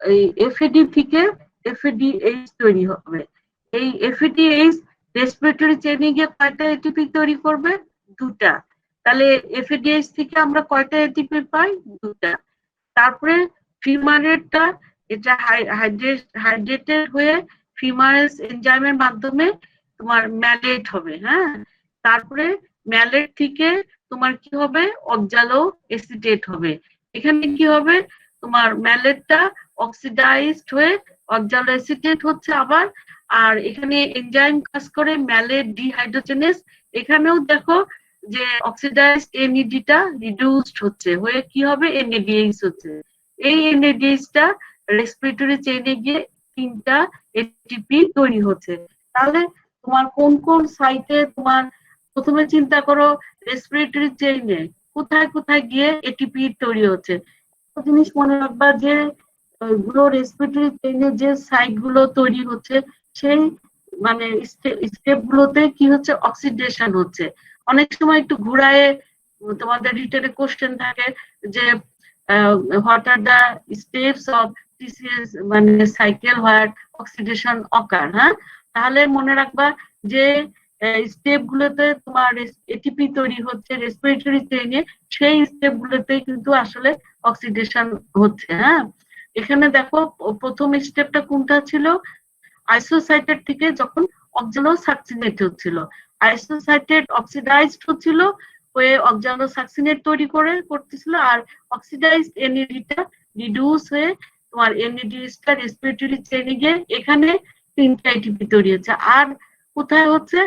এই এফএডি থেকে FADH তৈরি হবে। এই FADH রেসপিরেটরি চেইনে গিয়ে কয়টা এটিপি তৈরি করবে? 2টা। তাহলে FADH থেকে আমরা কয়টা এটিপি পাই? 2টা। তারপরে ফিউমারেটটা এটা হাইড্রেটেড হয়ে ফিউমারেজ এনজাইমের মাধ্যমে তোমার ম্যালেট হবে। হ্যাঁ, তারপরে ম্যালেট থেকে তোমার কি হবে? অক্সালো এসিটেট হবে। এখানে কি হবে? তোমার ম্যালেটটা অক্সিডাইজড হয়ে অক্সালো এসিটেট হচ্ছে আবার। আর এখানে এনজাইম কাজ করে ম্যালেট ডিহাইড্রোজেনেস। এখানেও দেখো যে অক্সিডাইজড NADটা রিডিউসড হচ্ছে হয়ে কি হবে? NADH হচ্ছে। এই NADHটা রেসপিরেটরি চেইনে গিয়ে 3টা এটিপি তৈরি হচ্ছে। তাহলে তোমার কোন কোন সাইটে তোমার প্রথমে চিন্তা করো রেসপিরেটরি চেইনে কোথায় কোথায় গিয়ে এটিপি তৈরি হচ্ছে। একটা জিনিস মনে রাখবা যে গুলো রেসপিরেটরি চেইনে যে সাইট গুলো তৈরি হচ্ছে সেই মানে স্টেপ গুলোতে কি হচ্ছে, অক্সিডেশন হচ্ছে। অনেক সময় একটু ঘুরায় তোমাদের রিটেনে কোশ্চেন থাকে যে what are the steps of TCS মানে সাইকেল হোয়ার অক্সিডেশন অকার। হ্যাঁ, তাহলে মনে রাখবা যে স্টেপ গুলোতে তোমার এটিপি তৈরি হচ্ছে রেসপিরেটরি চেইনে, সেই স্টেপ গুলোতে কিন্তু আসলে অক্সিডেশন হচ্ছে। হ্যাঁ, এখানে দেখো প্রথম স্টেপটা কোনটা ছিল, আইসোসাইটেট থেকে যখন অক্সালো সাকসিনেট হচ্ছিল, আইসোসাইটেট অক্সিডাইজড হচ্ছিল, হয়ে অক্সালো সাকসিনেট তৈরি করতেছিল, আর অক্সিডাইজড এনএডিটা রিডিউস হয়ে তোমার এনএডিএসটা রেসপিরেটরি চেইনে গিয়ে এখানে 3টা এটিপি তৈরি হচ্ছে। আর কোথায় হচ্ছে,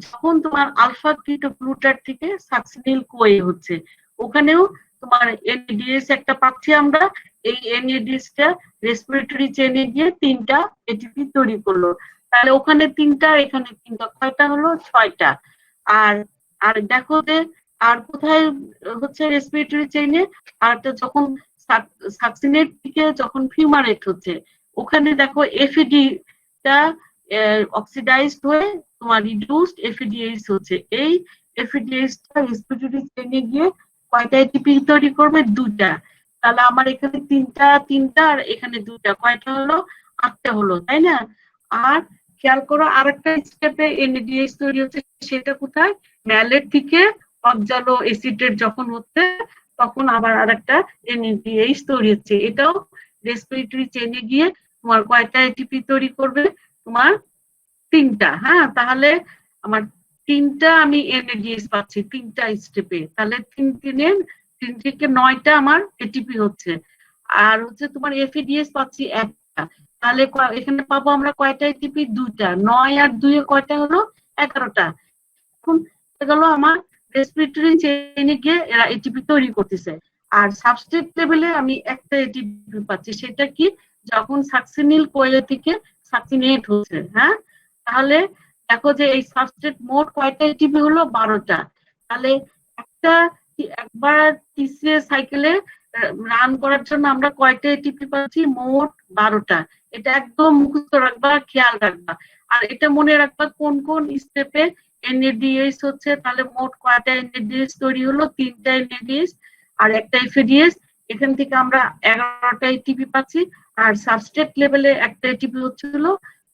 যখন তোমার আলফা কিটোগ্লুটার থেকে সাকসিনিল কোয়ে হচ্ছে, ওখানেও তোমার এনএডিএস একটা পাচ্ছি আমরা, এই এনএডিএসটা রেসপিরেটরি চেইনে গিয়ে 3টা এটিপি তৈরি করলো। তাহলে ওখানে 3টা, এখানে 3টা, কয়টা হলো, 6টা। আর আর দেখো যে আর কোথায় হচ্ছে রেসপিরেটরি চেইনে, আর যখন সাকসিনেট থেকে যখন ফিউমারেট হচ্ছে, ওখানে দেখো এফইডিটা অক্সিডাইজড হয়ে তোমার রিডিউসড এফইডিএইচ হচ্ছে। এই এফইডিএইচটা রেসপিরেটরি চেইনে গিয়ে কয়টা এটিপি তৈরি করবে, 2টা। তাহলে আমার এখানে 3টা আর এখানে 2টা, কয়টা হলো, 8টা হলো, তাই না? আর খেয়াল করো আরেকটা স্টেপে এনএডিএইচ তৈরি হচ্ছে, সেটা কোথায়, ম্যালেট থেকে অক্সালো এসিটেট যখন হচ্ছে, তখন আবার আরেকটা এনএডিএইচ তৈরি হচ্ছে। এটাও রেসপিরেটরি চেইনে গিয়ে তোমার কয়টা এটিপি তৈরি করবে, তোমার 3টা। হ্যাঁ, তাহলে আমার 3টা আমি এনএডিএইচ পাচ্ছি 3টা স্টেপে। তাহলে 3 থেকে 9টা আমার এটিপি হচ্ছে। আর হচ্ছে তোমার এফইডিএস পাচ্ছি 1টা। তাহলে এখানে পাবো আমরা কয়টা এটিপি, 2টা। 9 আর 2 এ কয়টা হলো, 11টা। এখন গেল আমার রেসপিরেটরি চেইনে গিয়ে এরা এটিপি তৈরি করতেছে। আর সাবস্ট্রেট লেভেলে আমি একটা এটিপি পাচ্ছি, সেটা কি, যখন সাকসিনিল কোয়ে থেকে সাকসিনেট হচ্ছে। হ্যাঁ, তাহলে দেখো যে এই সাবস্ট্রেট মোট কয়টা এটিপি হলো, 12টা। তাহলে একবার টিসিএস সাইকেলে রান করার জন্য আমরা কয়টা এটিপি পাচ্ছি, মোট 12টা। এটা একদম মুখস্থ রাখবা, খেয়াল রাখবা। আর এটা মনে রাখবা কোন কোন স্টেপে এনএডিএস হচ্ছে। তাহলে মোট কয়টা এনএডিএস তৈরি হলো, 3টা এনএডিএস আর একটা এফএডিএস। এখান থেকে আমরা 11টা এটিপি পাচ্ছি। আর সাবস্ট্রেট লেভেলে একটা এটিপি হচ্ছিল,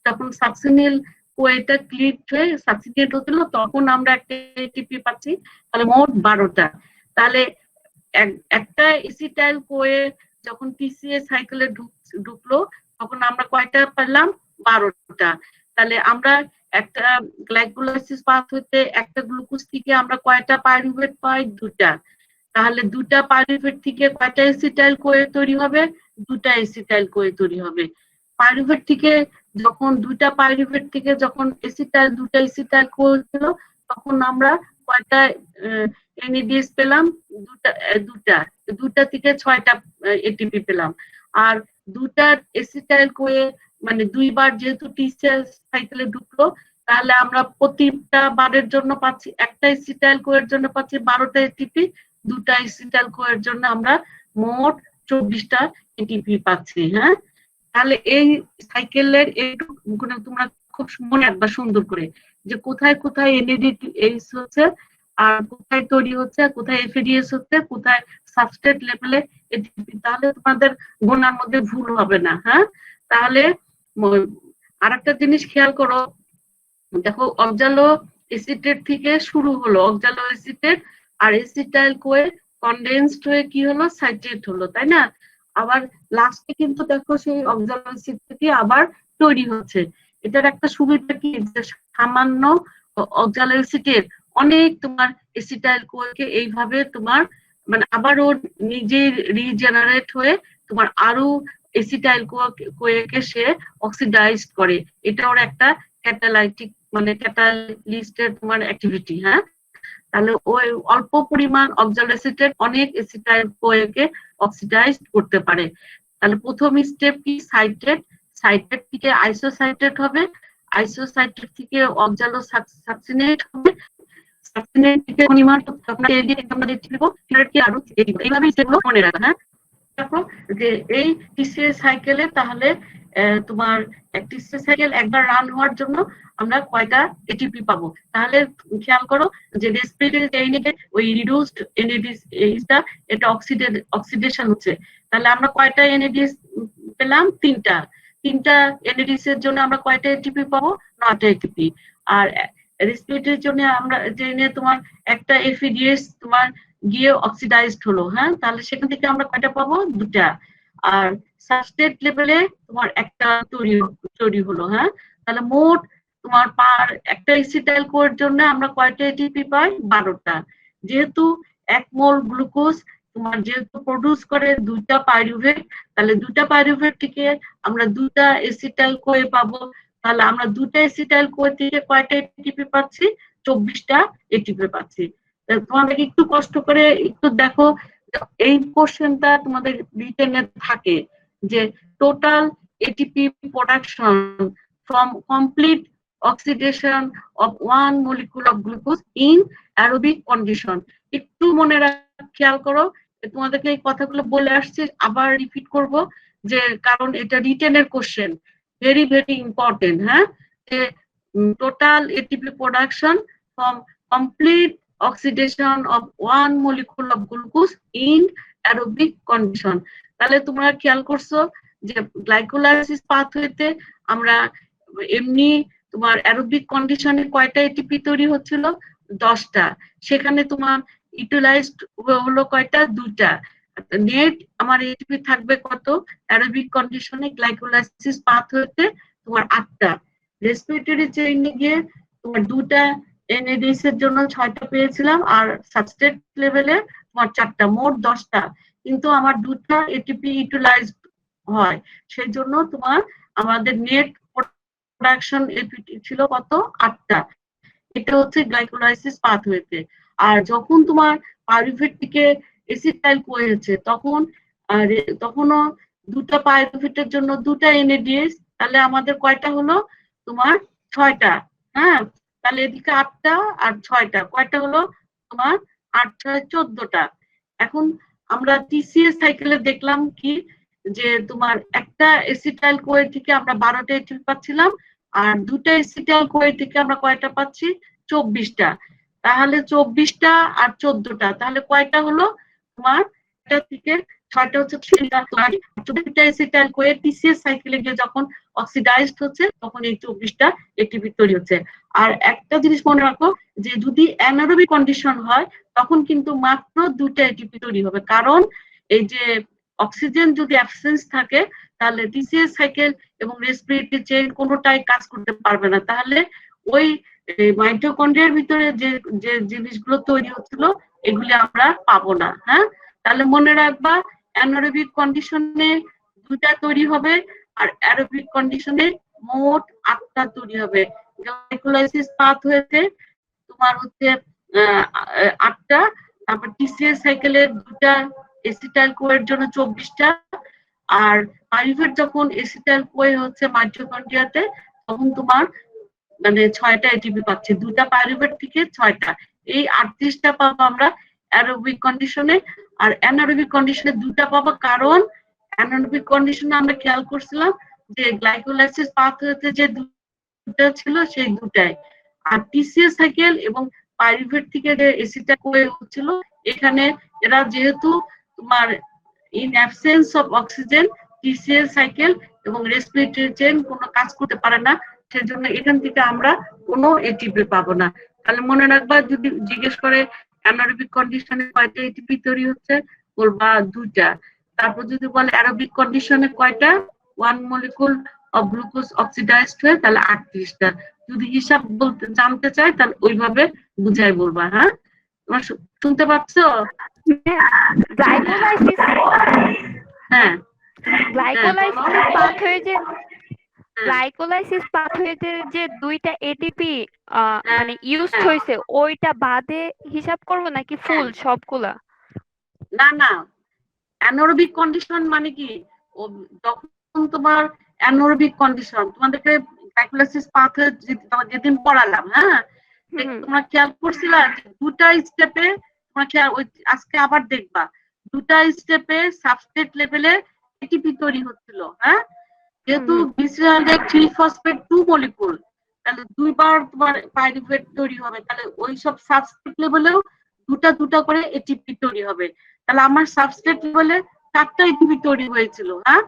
তখন সাকসিনিল কোয়েটা ক্লিট হয়ে সাকসিনেট হচ্ছিল, তখন আমরা একটা এটিপি পাচ্ছি। তাহলে মোট 12টা। তাহলে একটা এসিটাইল কোয়ে যখন টিসিএ সাইকেলে ঢুকলো, তখন আমরা কয়টা পেলাম, 12টা। তাহলে আমরা একটা গ্লাইকোলাইসিস পাথওয়েতে একটা গ্লুকোজ থেকে আমরা কয়টা পাইরুভেট পাই, 2টা। তাহলে 2টা পাইরুভেট থেকে কয়টা এসিটাইল কোয়ে তৈরি হবে, 2টা এসিটাইল কোয়ে তৈরি হবে। পাইরুভেট থেকে যখন 2টা পাইরুভেট থেকে যখন এসিটাইল 2টা এসিটাইল কোয়ে হলো, তখন আমরা কয়টা এনএডিএস পেলাম, 2টা থেকে 6টা এটিপি পেলাম। আর 2টা এসিটাইল কোয়ে মানে 2বার যেহেতু টিসিএল সাইকেলে ঢুকলো, তাহলে আমরা প্রতিটা বারের জন্য পাচ্ছি, একটা এসিটাইল কোয়ের জন্য পাচ্ছি 12টা এটিপি, 2টা এসিটাইল কোয়ের জন্য আমরা মোট 24টা এটিপি পাচ্ছি। হ্যাঁ, তাহলে এই সাইকেলের এইটুকু তোমরা খুব মনে রাখবা সুন্দর করে, যে কোথায় কোথায় এনএডিএইচ হচ্ছে, আর কোথায় তৈরি হচ্ছে, কোথায় এফএডিএস হচ্ছে, কোথায় সাবস্ট্রেট লেভেলে এটিপি। তাহলে তোমাদের গোনার মধ্যে ভুল হবে না। হ্যাঁ, তাহলে আরেকটা জিনিস খেয়াল করো, দেখো অক্সালো এসিটেট থেকে শুরু হলো, অক্সালো এসিটেট আর এসিটাইল কোয়ে কনডেন্সড হয়ে কি হলো, সাইট্রেট হলো, তাই না? আবার লাস্টে কিন্তু দেখো সেই অক্সালো এসিটেটই আবার তৈরি হচ্ছে। এটার একটা সুবিধা কি, যে সামান্য অক্সালো এসিটেট অনেক তোমার এসিটাইল কোয়েকে এইভাবে তোমার মানে আবার ওর নিজে রিজেনারেট হয়ে তোমার আরো এসিটাইল কোয়েকে সে অক্সিডাইজ করে। এটা ওর একটা ক্যাটালাইটিক মানে ক্যাটালিস্টের তোমার অ্যাক্টিভিটি। হ্যাঁ, তাহলে ওই অল্প পরিমাণ অক্সালো এসিটেট অনেক এসিটাইল কোয়েকে অক্সিডাইজ করতে পারে। তাহলে প্রথম স্টেপ কি, সাইট্রেট, সাইট্রেট থেকে আইসোসাইটেট হবে, আইসোসাইটেট থেকে অক্সালো সাকসিনেট হবে, সাকসিনেট থেকে পরিমাণ আমরা দেখতে পাবো, আরো এইভাবে স্টেপগুলো মনে রাখা। হ্যাঁ, দেখো যে এই টিসিএ সাইকেলে তাহলে তোমার টিসিএ সাইকেল একবার রান হওয়ার জন্য আমরা কয়টা এটিপি পাবো। তাহলে খেয়াল করো যে রেসপিরেটরি চেইনে ওই রিডিউসড এনএডিএসটা এটা অক্সিডেশন হচ্ছে, তাহলে আমরা কয়টা এনএডিএস পেলাম? তিনটা এনএডিএস এর জন্য আমরা কয়টা এটিপি পাবো? 9টা এটিপি। আর রেসপিরেটরির জন্য আমরা জেনে তোমার একটা এফিডিএস তোমার গিয়ে অক্সিডাইজড হলো, হ্যাঁ, তাহলে সেখান থেকে আমরা কয়টা পাবো? 2টা। আর সাবস্ট্রেট লেভেলে তোমার একটা তৈরি হলো, হ্যাঁ, তাহলে মোট তোমার পার একটা এসিটাইল কোয়ের জন্য আমরা কয়টা এটিপি পাই? 12টা। যেহেতু 1 মোল গ্লুকোজ তোমার যেহেতু প্রডিউস করে 2টা পাইরুভেট, তাহলে 2টা পাইরুভেট থেকে আমরা 2টা এসিটাইল কোয়ে পাবো। তাহলে আমরা 2টা এসিটাইল কোয়ে থেকে কয়টা এটিপি পাচ্ছি? 24টা এটিপি পাচ্ছি। তোমাদের একটু কষ্ট করে একটু দেখো, এই কোশ্চেনটা তোমাদের রিটেনে থাকে যে total ATP production from complete oxidation of one molecule of glucose in aerobic condition। একটু মনে খেয়াল করো, তোমাদেরকে এই কথাগুলো বলে আসছে, আবার রিপিট করব যে কারণ এটা রিটেনের কোশ্চেন, ভেরি ভেরি ইম্পর্টেন্ট। হ্যাঁ, যে total ATP production from complete oxidation of one molecule of glucose in aerobic condition। তাহলে তোমরা খেয়াল করছো যে গ্লাইকোলাইসিস পাথওয়েতে আমরা এমনি তোমার অ্যারোবিক কন্ডিশনে কয়টা এটিপি তৈরি হচ্ছিল? 10টা। সেখানে তোমার ইউটিলাইজড হলো কয়টা? 2টা। নেট আমার এটিপি থাকবে কত অ্যারোবিক কন্ডিশনে গ্লাইকোলাইসিস পাথওয়েতে? তোমার 8টা। রেসপিরেটরি চেইনে গিয়ে তোমার 2টা এনএডিএস এর জন্য 6টা পেয়েছিলাম, আর সাবস্ট্রেট লেভেলে তোমার 4টা, মোট 10টা। কিন্তু আমার 2টা এটিপি ইউটিলাইজড হয়, সেই জন্য তোমার আমাদের নেট প্রোডাকশন ছিল কত? 8টা। এটা হচ্ছে গ্লাইকোলাইসিস পাথওয়েতে। আর যখন তোমার পাইরুভেট থেকে এসিটাইল কোয়ে হচ্ছে তখনও 2টা পাইরুভেটের জন্য 2টা এনএডিএস, তাহলে আমাদের কয়টা হলো? তোমার 6টা। হ্যাঁ, তাহলে এদিকে 8টা আর 6টা কয়টা হলো? তোমার 8 6 14টা। এখন আমরা টিসিএস সাইকেলে দেখলাম কি যে তোমার একটা এসিটাইল কোয়ে থেকে আমরা 12টা এটিপি পাচ্ছিলাম, আর 2টা এসিটাইল কোয়ে থেকে আমরা কয়টা পাচ্ছি? 24টা। তাহলে 24টা আর 14টা, তাহলে কয়টা হলো? তোমার এটা থেকে 6টা হচ্ছে 3টা এসিটাইল কোয়ে টিসিএস সাইকেলে গিয়ে যখন অক্সিডাইজড হচ্ছে তখন এই 24টা এটিপি তৈরি হচ্ছে। আর একটা জিনিস মনে রাখো যে যদি অ্যানারোবিক কন্ডিশন হয় তখন কিন্তু মাত্র 2টা এটিপি তৈরি হবে, কারণ এই যে অক্সিজেন যদি অ্যাবসেন্স থাকে তাহলে টিসিএস সাইকেল এবং রেসপিরেটরি চেইন কোনোটাই কাজ করতে পারবে না। তাহলে ওই মাইটোকন্ড্রিয়ার ভিতরে যে যে জিনিসগুলো তৈরি হচ্ছিল এগুলি আমরা পাবো না। হ্যাঁ, তাহলে মনে রাখবা অ্যানারোবিক কন্ডিশনে 2টা তৈরি হবে, আর অ্যারোবিক কন্ডিশনে মোট 8টা তৈরি হবে। গ্লাইকোলাইসিস পাথওয়েতে তোমার হচ্ছে 8টা, তারপর টিসিএস সাইকেলের 2টা এসিটাইল কোয়ের জন্য 24টা, আর পাইরুভেট যখন এসিটাইল কোয়ে হচ্ছে মাইটোকন্ড্রিয়াতে তখন তোমার মানে 6টা এটিপি পাচ্ছে, 2টা পাইরুভেট থেকে 6টা। এই 38টা পাবো আমরা অ্যারোবিক কন্ডিশনে, আর অ্যানারোবিক কন্ডিশনে 2টা পাবো, কারণ অ্যানারোবিক কন্ডিশনে আমরা খেয়াল করছিলাম যে গ্লাইকোলাইসিস পাথওয়েতে যে 2টা ছিল সেই 2টাই। আর টিসিএস সাইকেল এবং পাইরুভেট থেকে যে এসিটাইল কোয়ে হচ্ছিল এখানে এরা যেহেতু তোমার in absence of oxygen TCS cycle এবং রেসপিরেটরি চেইন কোনো কাজ করতে পারে না, সেজন্য এখান থেকে আমরা কোনো এটিপি পাবো না। তাহলে মনে রাখবা যদি জিজ্ঞেস করে অ্যানারোবিক কন্ডিশনে কয়টা এটিপি তৈরি হচ্ছে, বলবা 2টা। তারপর যদি বলে অ্যারোবিক কন্ডিশনে কয়টা? 1 মলিকুল অফ গ্লুকোজ অক্সিডাইজড হয়ে, তাহলে 38টা। যদি হিসাব বলতে জানতে চাই তাহলে ওইভাবে বুঝাই বলবা। হ্যাঁ, তোমরা শুনতে পাচ্ছ? গ্লাইকোলাইসিস হ্যাঁ, গ্লাইকোলাইসিস পাথওয়ে যে গ্লাইকোলাইসিস পাথওয়েতে যে 2টা এটিপি মানে ইউজ হয়েছে ওইটা বাদে হিসাব করব নাকি ফুল সবগুলা? না না, অ্যানারোবিক কন্ডিশন মানে কি, যখন তোমার অ্যানারোবিক কন্ডিশন তোমাদেরকে গ্লাইকোলাইসিস পাথওয়ে যেদিন পড়ালাম, হ্যাঁ, তোমরা খেয়াল করছিলা 2টা স্টেপে তোমরা খেয়াল, ওই আজকে আবার দেখবা 2টা স্টেপে সাবস্ট্রেট লেভেলে এটিপি তৈরি হচ্ছিল। হ্যাঁ, যেহেতু গ্লিসারলের 3 ফসফেট 2 মলিকুল, তাহলে দুইবার তোমার পাইরুভেট তৈরি হবে, তাহলে ওই সব সাবস্ট্রেট লেভেলেও দুটা দুটা করে এটিপি তৈরি হবে। তাহলে আমার সাবস্ট্রেট লেভেলে 4টা এটিপি তৈরি হয়েছিল। হ্যাঁ,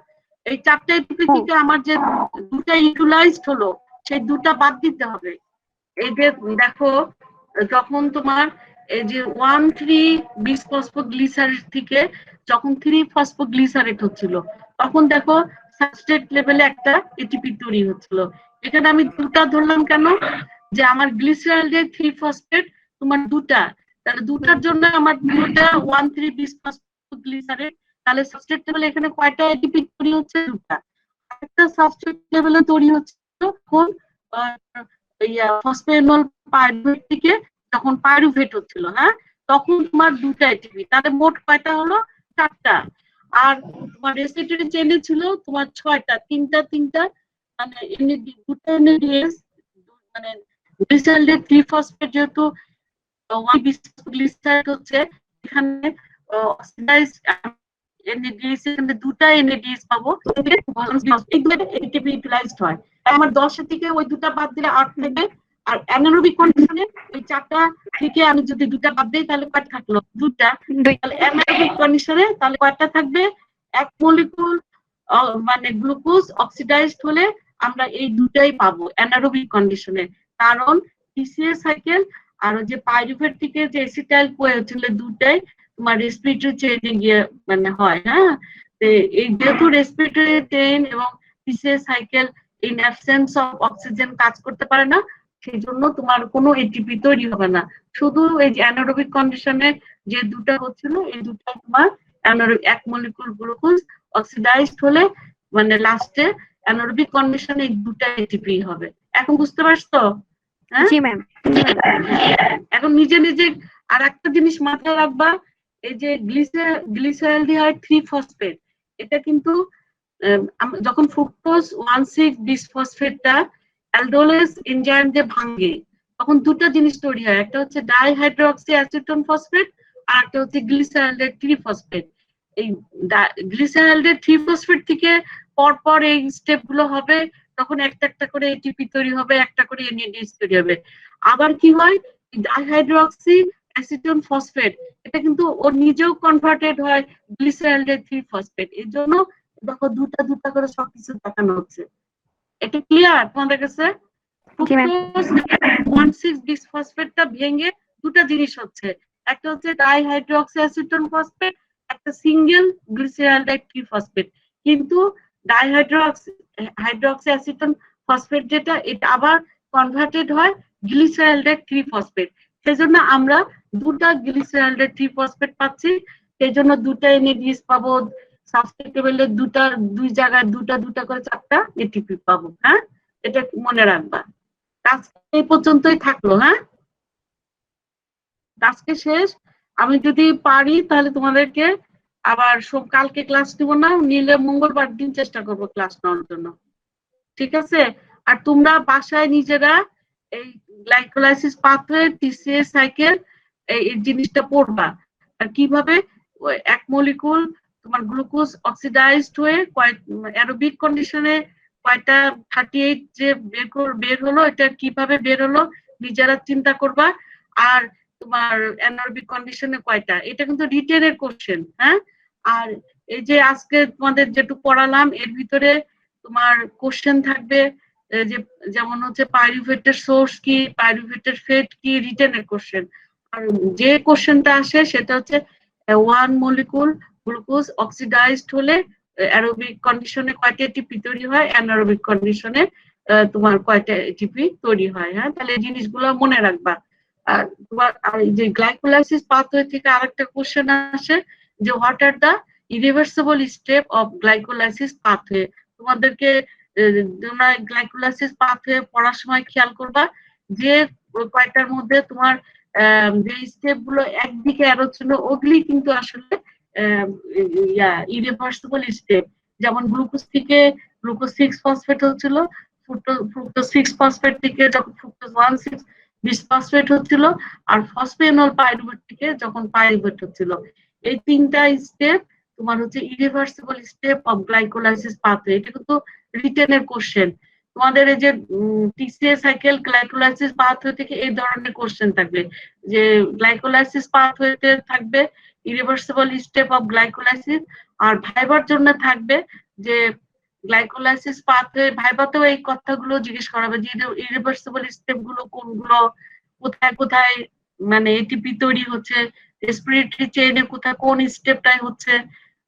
এই 4টা এটিপি থেকে আমার যে দুটা ইউটিলাইজড হলো সেই দুটা বাদ দিতে হবে। এই যে দেখো, যখন তোমার এই যে 1,3-বিসফসফোগ্লিসারেট থেকে যখন 3-ফসফোগ্লিসারেট হচ্ছিল, তখন দেখো সাবস্ট্রেট লেভেলে একটা এটিপি তৈরি হচ্ছিল। এখানে আমি দুটা ধরলাম কেন, যে আমার গ্লিসারলের 3-ফসফেট তোমার দুটা, তাহলে দুটার জন্য আমার দুটা 1,3-বিসফসফোগ্লিসারেট, তাহলে সাবস্ট্রেট লেভেলে এখানে কয়টা এটিপি তৈরি হচ্ছে? দুটা। একটা সাবস্ট্রেট লেভেলে তৈরি হচ্ছে তখন ফসফেনল পাইরুভেট থেকে যখন পাইরুভেট হচ্ছিল, হ্যাঁ, তখন তোমার দুটা এটিপি, তাহলে মোট কয়টা হলো? 4টা। আর তোমার রেসপিরেটরি চেইনে ছিল তোমার 6টা, তিনটা মানে দুটো এনএডিএস, মানে গ্লিসারলের 3-ফসফেট যেহেতু 1-বিসফসফোগ্লিসারেট হচ্ছে, এখানে অক্সিডাইজ এনএডিএস, এখানে দুটা এনএডিএস পাবো, এটিপি ইউটিলাইজড হয়। আমার 10 থেকে ওই দুটা বাদ দিলে 8 থেকে, আর অ্যানারোবিক কন্ডিশনে ওই 4টা থেকে আমি যদি দুটা বাদ দিই তাহলে কয়টা থাকলো? দুটা। তাহলে অ্যানারোবিক কন্ডিশনে তাহলে কয়টা থাকবে? এক মলিকুল মানে গ্লুকোজ অক্সিডাইজড হলে আমরা এই দুটাই পাবো অ্যানারোবিক কন্ডিশনে, কারণ পিসিএ সাইকেল আর যে পাইরুভেট থেকে যে এসিটাইল কোয়ে হচ্ছিল দুটাই তোমার রেসপিরেটরি চেইনে গিয়ে মানে হয়। হ্যাঁ, এই যেহেতু রেসপিরেটরি চেইন এবং PCA cycle in absence of oxygen কাজ করতে পারে না, সেই জন্য তোমার কোনো এটিপি তৈরি হবে না। শুধু এই যে অ্যানারোবিক কন্ডিশনে যে দুটা হচ্ছিল এই দুটা তোমার এক মলিকুল গ্লুকোজ অক্সিডাইজড হলে মানে লাস্টে অ্যানারোবিক কন্ডিশনে এই দুটা এটিপি হবে। এখন বুঝতে পারছো? হ্যাঁ, জি ম্যাম। এখন নিজে নিজে আর একটা জিনিস মাথায় রাখবা, এই যে গ্লিসারলডিহাইড 3-ফসফেট, এটা কিন্তু যখন ফ্রুক্টোজ 1,6-বিসফসফেটটা অ্যালডোলেস এনজাইম দিয়ে ভাঙে, তখন দুটো জিনিস তৈরি হয়, একটা হচ্ছে ডাইহাইড্রোক্সি অ্যাসিটোন ফসফেট আর একটা হচ্ছে গ্লিসারলের 3-ফসফেট। এই গ্লিসারলের 3-ফসফেট থেকে পরপর এই স্টেপ গুলো হবে, তখন একটা একটা করে এটিপি তৈরি হবে, একটা করে এনএডিএস তৈরি হবে। আবার কি হয়, ডাইহাইড্রোক্সি অ্যাসিটোন ফসফেট এটা কিন্তু ওর নিজেও কনভার্টেড হয় গ্লিসারলের 3-ফসফেট। এর জন্য দেখো দুটা দুটা করে সবকিছু দেখানো হচ্ছে। এটা ক্লিয়ার তোমাদের কাছে? ফ্রুক্টোজ 1,6-বিসফসফেটটা ভেঙে দুটা জিনিস হচ্ছে, একটা হচ্ছে ডাইহাইড্রোক্সি অ্যাসিটোন ফসফেট, একটা সিঙ্গেল গ্লিসারলডাইড 3-ফসফেট। কিন্তু হাইড্রোক্সি অ্যাসিটোন ফসফেট যেটা, এটা আবার কনভার্টেড হয় গ্লিসারলডাইড 3-ফসফেট। সেজন্য আমরা দুটা গ্লিসারলডাইড 3-ফসফেট পাচ্ছি, সেই জন্য দুটা এনএডিএস পাবো, সাবস্ট্রেট লেভেলে দুই জায়গায় দুটা দুটা করে 4টা এটিপি পাবো। হ্যাঁ, এটা মনে রাখবা। আজকে এই পর্যন্তই থাকলো। হ্যাঁ, আজকে শেষ। আমি যদি পারি তাহলে তোমাদেরকে আবার কালকে ক্লাস নিব না, নিলে মঙ্গলবার দিন চেষ্টা করবো ক্লাস নেওয়ার জন্য। ঠিক আছে? আর তোমরা বাসায় নিজেরা এই গ্লাইকোলাইসিস পাথওয়ে, টিসিএ সাইকেল এই জিনিসটা পড়বা, আর কিভাবে এক মলিকুল তোমার গ্লুকোজ অক্সিডাইজড হয়ে অ্যারোবিক কন্ডিশনে কয়টা 38 যে বের হলো, এটা কিভাবে বের হলো নিজেরা চিন্তা করবা। আর তোমার অ্যানারোবিক কন্ডিশনে কয়টা, এটা কিন্তু রিটেনের কোশ্চেন। হ্যাঁ, আর এই যে আজকে তোমাদের যেটুকু পড়ালাম এর ভিতরে তোমার কোশ্চেন থাকবে, যে যেমন হচ্ছে পাইরুভেটের সোর্স কি, পাইরুভেটের ফেট কি, রিটেনের কোশ্চেন। আর যে কোশ্চেনটা আসে সেটা হচ্ছে 1 মলিকুল গ্লুকোজ অক্সিডাইজড হলে অ্যারোবিক কন্ডিশনে কয়টা এটিপি তৈরি হয়, অ্যানারোবিক কন্ডিশনে তোমার কয়টা এটিপি তৈরি হয়। হ্যাঁ, তাহলে এই জিনিসগুলো মনে রাখবা। আর তোমার যে গ্লাইকোলাইসিস পাথওয়ে থেকে আরেকটা কোশ্চেন আসে যে what are the irreversible step of glycolysis pathway. তোমাদেরকে তোমরা গ্লাইকোলাইসিস পাথওয়ে পড়ার সময় খেয়াল করবা যে কয়টার মধ্যে তোমার যে স্টেপ গুলো একদিকে অ্যারো ছিল ওগুলি কিন্তু আসলে ইরিভার্সিবল স্টেপ। যেমন গ্লুকোজ থেকে গ্লুকোজ 6-ফসফেট হচ্ছিল, ফ্রুক্টোজ 6-ফসফেট থেকে যখন ফ্রুক্টোজ 1,6-বিসফসফেট হচ্ছিল, আর ফসফেনল পাইরুভেট থেকে যখন পাইরুভেট হচ্ছিল। এই 3টা স্টেপ তোমার হচ্ছে irreversible step of glycolysis pathway. এটা কিন্তু রিটেনের কোশ্চেন। তোমাদের এই যে টিসিএ সাইকেল গ্লাইকোলাইসিস পাথওয়ে থেকে এই ধরনের কোশ্চেন থাকবে যে গ্লাইকোলাইসিস পাথওয়েতে থাকবে ইরিভার্সিবল স্টেপ অফ গ্লাইকোলাইসিস, আর ভাইবার জন্য থাকবে যে গ্লাইকোলাইসিস পাথওয়ে, ভাইবাতেও এই কথাগুলো জিজ্ঞেস করা হবে যে ইরিভার্সিবল স্টেপ গুলো কোনগুলো, কোথায় কোথায় মানে এটিপি তৈরি হচ্ছে, রেসপিরেটরি চেইনে কোথায় কোন স্টেপটাই হচ্ছে,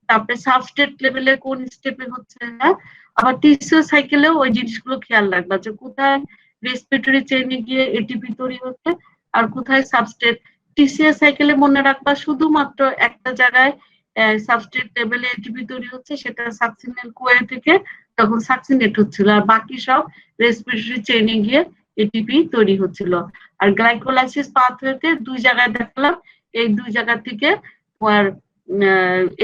তারপরে সাবস্ট্রেট লেভেলে কোন স্টেপে হচ্ছে। হ্যাঁ, আবার টিসিও সাইকেলেও ওই জিনিসগুলো খেয়াল রাখবা যে কোথায় রেসপিরেটরি চেইনে গিয়ে এটিপি তৈরি হচ্ছে আর কোথায় সাবস্ট্রেট। টিসিও সাইকেলে মনে রাখবা শুধুমাত্র একটা জায়গায় সাবস্ট্রেট লেভেলে এটিপি তৈরি হচ্ছে, সেটা সাকসিনাল কোয়ে থেকে তখন সাকসিনেট হচ্ছিল, আর বাকি সব রেসপিরেটরি চেইনে গিয়ে এটিপি তৈরি হচ্ছিল। আর গ্লাইকোলাইসিস পাথওয়েতে দুই জায়গায় দেখলাম, এই দুই জায়গা থেকে তোমার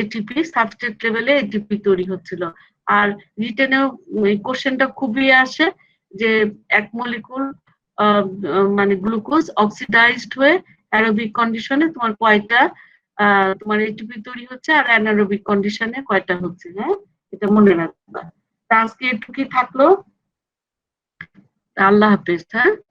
এটিপি সাবস্ট্রেট লেভেলে এটিপি তৈরি হচ্ছিল। আর রিটেনেও এই কোশ্চেনটা খুবই আসে যে এক মলিকুল মানে গ্লুকোজ অক্সিডাইজড হয়ে অ্যারোবিক কন্ডিশনে তোমার কয়টা তোমার এটিপি তৈরি হচ্ছে আর অ্যানারোবিক কন্ডিশনে কয়টা হচ্ছে। হ্যাঁ, এটা মনে রাখবা। আজকে এটুকুই থাকলো, আল্লাহ হাফেজ। হ্যাঁ।